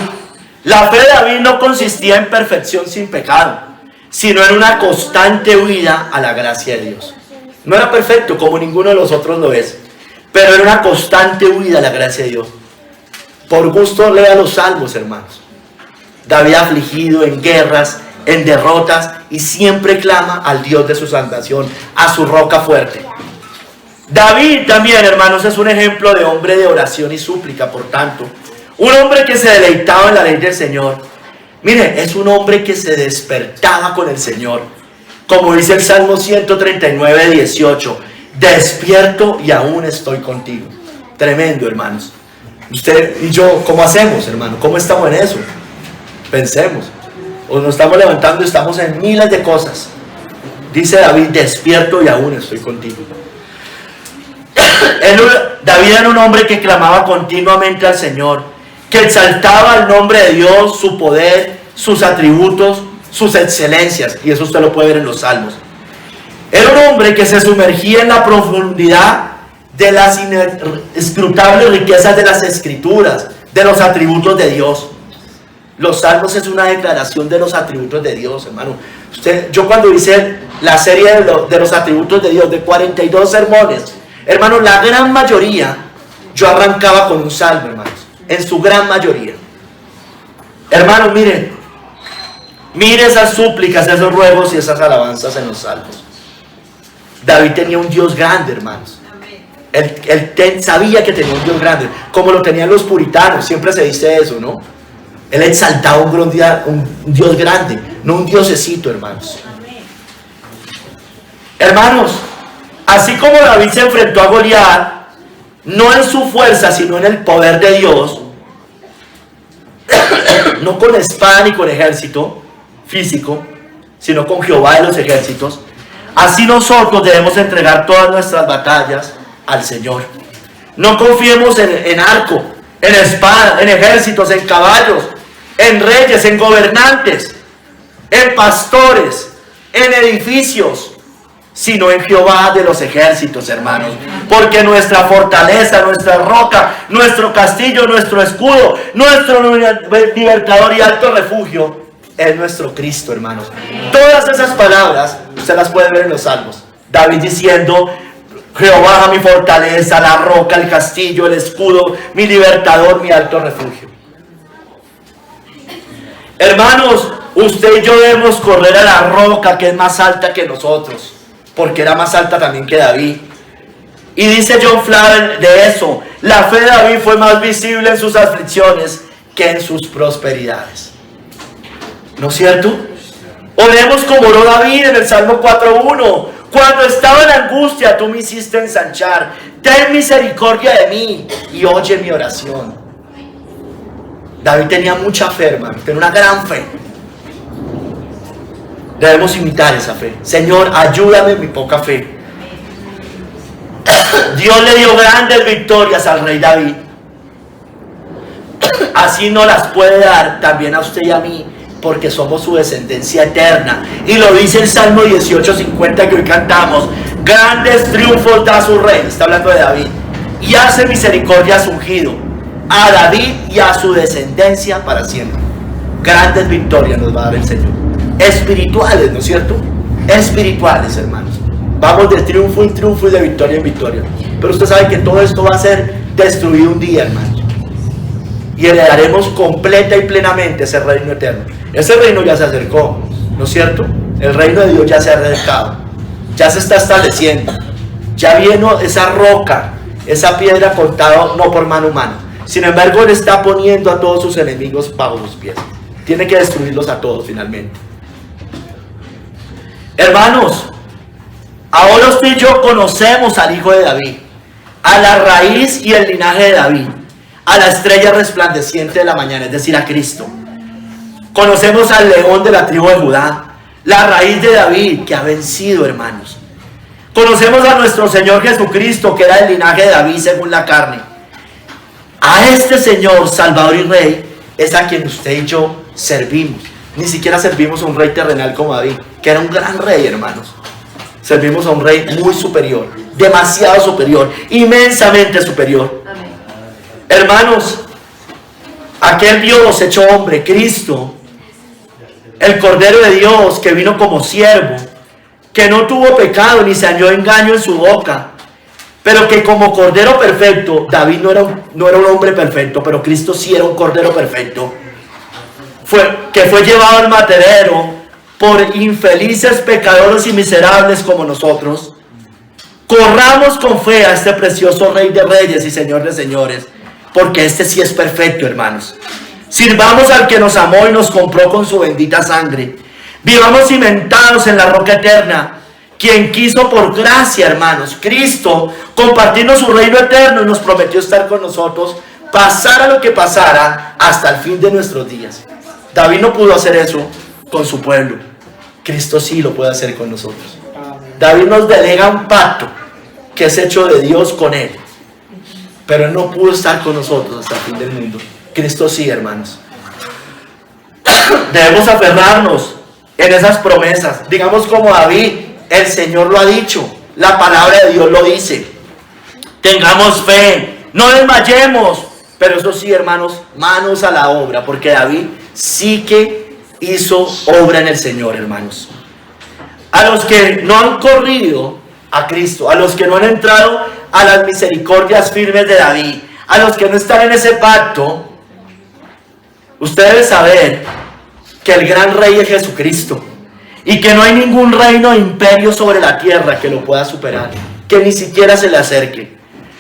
Speaker 1: La fe de David no consistía en perfección sin pecado, sino en una constante huida a la gracia de Dios. No era perfecto como ninguno de los otros lo es, pero era una constante huida a la gracia de Dios. Por gusto lea los salmos, hermanos. David afligido en guerras, en derrotas, y siempre clama al Dios de su salvación, a su roca fuerte. David también, hermanos, es un ejemplo de hombre de oración y súplica, por tanto. Un hombre que se deleitaba en la ley del Señor. Mire, es un hombre que se despertaba con el Señor. Como dice el Salmo 139, 18. Despierto y aún estoy contigo. Tremendo, hermanos. Usted y yo, ¿cómo hacemos, hermano? ¿Cómo estamos en eso? Pensemos. O nos estamos levantando y estamos en miles de cosas. Dice David: despierto y aún estoy contigo. David era un hombre que clamaba continuamente al Señor, que exaltaba el nombre de Dios, su poder, sus atributos, sus excelencias, y eso usted lo puede ver en los salmos. Era un hombre que se sumergía en la profundidad de las inescrutables riquezas de las escrituras, de los atributos de Dios. Los salmos es una declaración de los atributos de Dios, hermano. Yo cuando hice la serie de los atributos de Dios, de 42 sermones, hermano, la gran mayoría yo arrancaba con un salmo, hermanos, en su gran mayoría. Hermanos, miren esas súplicas, esos ruegos y esas alabanzas en los salmos. David tenía un Dios grande, hermanos. Él sabía que tenía un Dios grande, como lo tenían los puritanos, siempre se dice eso, ¿no? Él exaltaba un Dios grande, no un diosecito, hermanos. Hermanos, así como David se enfrentó a Goliat, no en su fuerza, sino en el poder de Dios, no con espada ni con ejército físico, sino con Jehová de los ejércitos, así nosotros debemos entregar todas nuestras batallas al Señor. No confiemos en arco, en espada, en ejércitos, en caballos, en reyes, en gobernantes, en pastores, en edificios, sino en Jehová de los ejércitos, hermanos. Porque nuestra fortaleza, nuestra roca, nuestro castillo, nuestro escudo, nuestro libertador y alto refugio es nuestro Cristo, hermanos. Todas esas palabras usted las puede ver en los salmos. David diciendo: Jehová mi fortaleza, la roca, el castillo, el escudo, mi libertador, mi alto refugio. Hermanos, usted y yo debemos correr a la roca que es más alta que nosotros, porque era más alta también que David. Y dice John Flavel de eso: la fe de David fue más visible en sus aflicciones que en sus prosperidades. ¿No es cierto? Oremos como oró David en el Salmo 4:1. Cuando estaba en angustia, tú me hiciste ensanchar. Ten misericordia de mí y oye mi oración. David tenía mucha fe, hermano, tenía una gran fe. Debemos imitar esa fe. Señor, ayúdame en mi poca fe. Dios le dio grandes victorias al rey David. Así nos las puede dar también a usted y a mí, porque somos su descendencia eterna. Y lo dice el Salmo 18:50 que hoy cantamos: grandes triunfos da su rey, está hablando de David, y hace misericordia a su ungido, a David y a su descendencia para siempre. Grandes victorias nos va a dar el Señor, espirituales, ¿no es cierto? Espirituales, hermanos. Vamos de triunfo en triunfo y de victoria en victoria. Pero usted sabe que todo esto va a ser destruido un día, hermanos, y heredaremos completa y plenamente ese reino eterno. Ese reino ya se acercó, ¿no es cierto? El reino de Dios ya se ha acercado, ya se está estableciendo. Ya vino esa roca, esa piedra cortada no por mano humana. Sin embargo, Él está poniendo a todos sus enemigos bajo sus pies. Tiene que destruirlos a todos finalmente. Hermanos, ahora usted y yo conocemos al Hijo de David, a la raíz y el linaje de David, a la estrella resplandeciente de la mañana, es decir, a Cristo. Conocemos al león de la tribu de Judá, la raíz de David que ha vencido, hermanos. Conocemos a nuestro Señor Jesucristo, que era del linaje de David según la carne. A este Señor, Salvador y Rey, es a quien usted y yo servimos. Ni siquiera servimos a un rey terrenal como David, que era un gran rey, hermanos. Servimos a un rey muy superior, demasiado superior, inmensamente superior. Amén. Hermanos, aquel Dios hecho hombre, Cristo, el Cordero de Dios, que vino como siervo, que no tuvo pecado ni se halló engaño en su boca, pero que como Cordero perfecto, David no era un hombre perfecto, pero Cristo sí era un Cordero perfecto, que fue llevado al matadero por infelices pecadores y miserables como nosotros. Corramos con fe a este precioso Rey de Reyes y Señor de Señores, porque este sí es perfecto, hermanos. Sirvamos al que nos amó y nos compró con su bendita sangre. Vivamos cimentados en la roca eterna, quien quiso por gracia, hermanos, Cristo, compartirnos su reino eterno y nos prometió estar con nosotros, pasara lo que pasara, hasta el fin de nuestros días. David no pudo hacer eso con su pueblo. Cristo sí lo puede hacer con nosotros. David nos delega un pacto que es hecho de Dios con él, pero él no pudo estar con nosotros hasta el fin del mundo. Cristo sí, hermanos. Debemos aferrarnos en esas promesas. Digamos como David: el Señor lo ha dicho, la palabra de Dios lo dice. Tengamos fe, no desmayemos. Pero eso sí, hermanos, manos a la obra, porque David sí que hizo obra en el Señor, hermanos. A los que no han corrido a Cristo, a los que no han entrado a las misericordias firmes de David. A los que no están en ese pacto, usted debe saber que el gran rey es Jesucristo y que no hay ningún reino o imperio sobre la tierra que lo pueda superar, que ni siquiera se le acerque.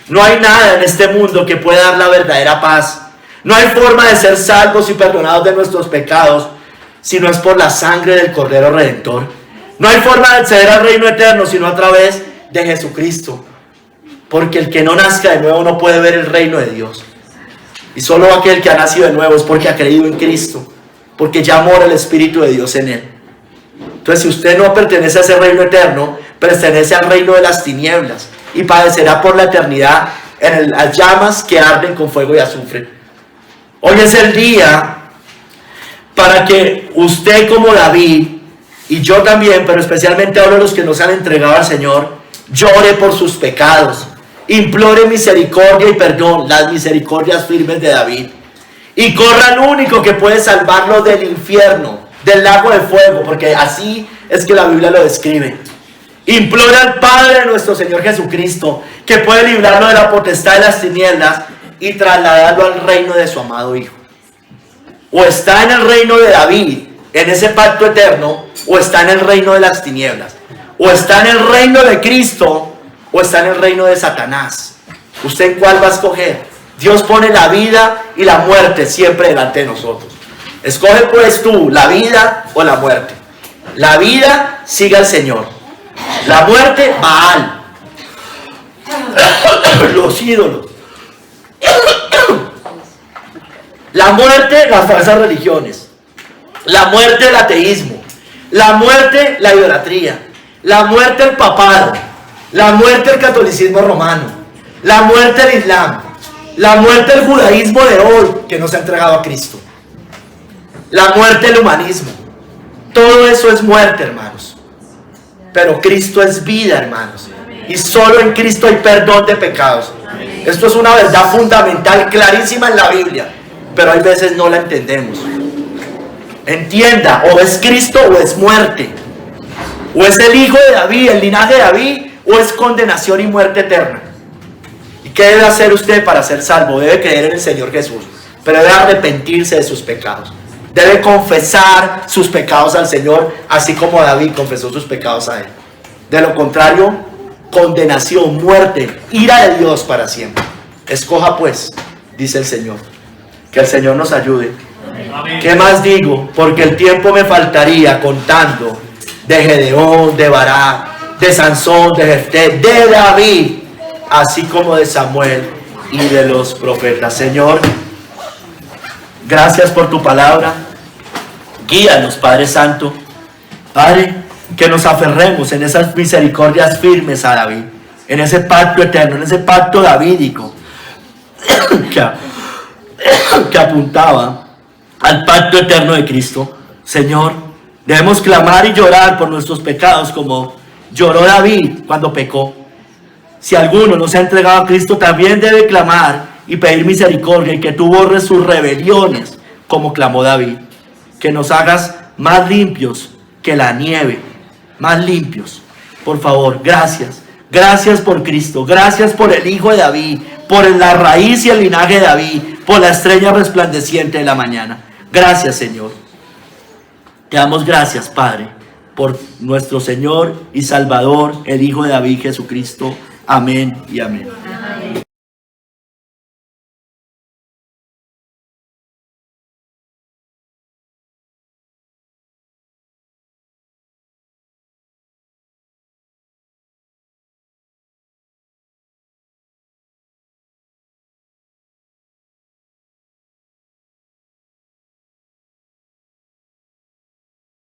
Speaker 1: No hay nada en este mundo que pueda dar la verdadera paz. No hay forma de ser salvos y perdonados de nuestros pecados si no es por la sangre del Cordero Redentor. No hay forma de acceder al reino eterno sino a través de Jesucristo, porque el que no nazca de nuevo no puede ver el reino de Dios. Y solo aquel que ha nacido de nuevo es porque ha creído en Cristo, porque ya mora el Espíritu de Dios en él. Entonces, si usted no pertenece a ese reino eterno, pertenece al reino de las tinieblas y padecerá por la eternidad en las llamas que arden con fuego y azufre. Hoy es el día para que usted, como David, y yo también, pero especialmente ahora los que nos han entregado al Señor, llore por sus pecados, implore misericordia y perdón, las misericordias firmes de David, y corra al único que puede salvarlo del infierno, del lago de fuego, porque así es que la Biblia lo describe. Implore al Padre de nuestro Señor Jesucristo, que puede librarlo de la potestad de las tinieblas y trasladarlo al reino de su amado Hijo. O está en el reino de David, en ese pacto eterno, o está en el reino de las tinieblas. O está en el reino de Cristo, o está en el reino de Satanás. ¿Usted cuál va a escoger? Dios pone la vida y la muerte siempre delante de nosotros. Escoge pues tú la vida o la muerte. La vida, siga al Señor. La muerte, Baal. Los ídolos. La muerte, las falsas religiones. La muerte, el ateísmo. La muerte, la idolatría. La muerte, el papado. La muerte, el catolicismo romano. La muerte, el islam. La muerte, el judaísmo de hoy, que nos ha entregado a Cristo. La muerte, el humanismo. Todo eso es muerte, hermanos. Pero Cristo es vida, hermanos. Y solo en Cristo hay perdón de pecados. Esto es una verdad fundamental, clarísima en la Biblia. Pero hay veces no la entendemos. Entienda, o es Cristo o es muerte. O es el hijo de David, el linaje de David, o es condenación y muerte eterna. ¿Y qué debe hacer usted para ser salvo? Debe creer en el Señor Jesús, pero debe arrepentirse de sus pecados. Debe confesar sus pecados al Señor, así como David confesó sus pecados a él. De lo contrario, condenación, muerte, ira de Dios para siempre. Escoja pues, dice el Señor. Que el Señor nos ayude. Amén. ¿Qué más digo? Porque el tiempo me faltaría contando de Gedeón, de Barak, de Sansón, de Jefté, de David, así como de Samuel y de los profetas. Señor, gracias por tu palabra. Guíanos, Padre Santo. Padre, que nos aferremos en esas misericordias firmes a David, en ese pacto eterno, en ese pacto davídico que apuntaba al pacto eterno de Cristo. Señor, debemos clamar y llorar por nuestros pecados como lloró David cuando pecó. Si alguno no se ha entregado a Cristo, también debe clamar y pedir misericordia, y que tú borres sus rebeliones como clamó David. Que nos hagas más limpios que la nieve, más limpios. Por favor, gracias. Gracias por Cristo, gracias por el Hijo de David, por la raíz y el linaje de David, por la estrella resplandeciente de la mañana. Gracias, Señor. Te damos gracias, Padre, por nuestro Señor y Salvador, el Hijo de David, Jesucristo. Amén y amén.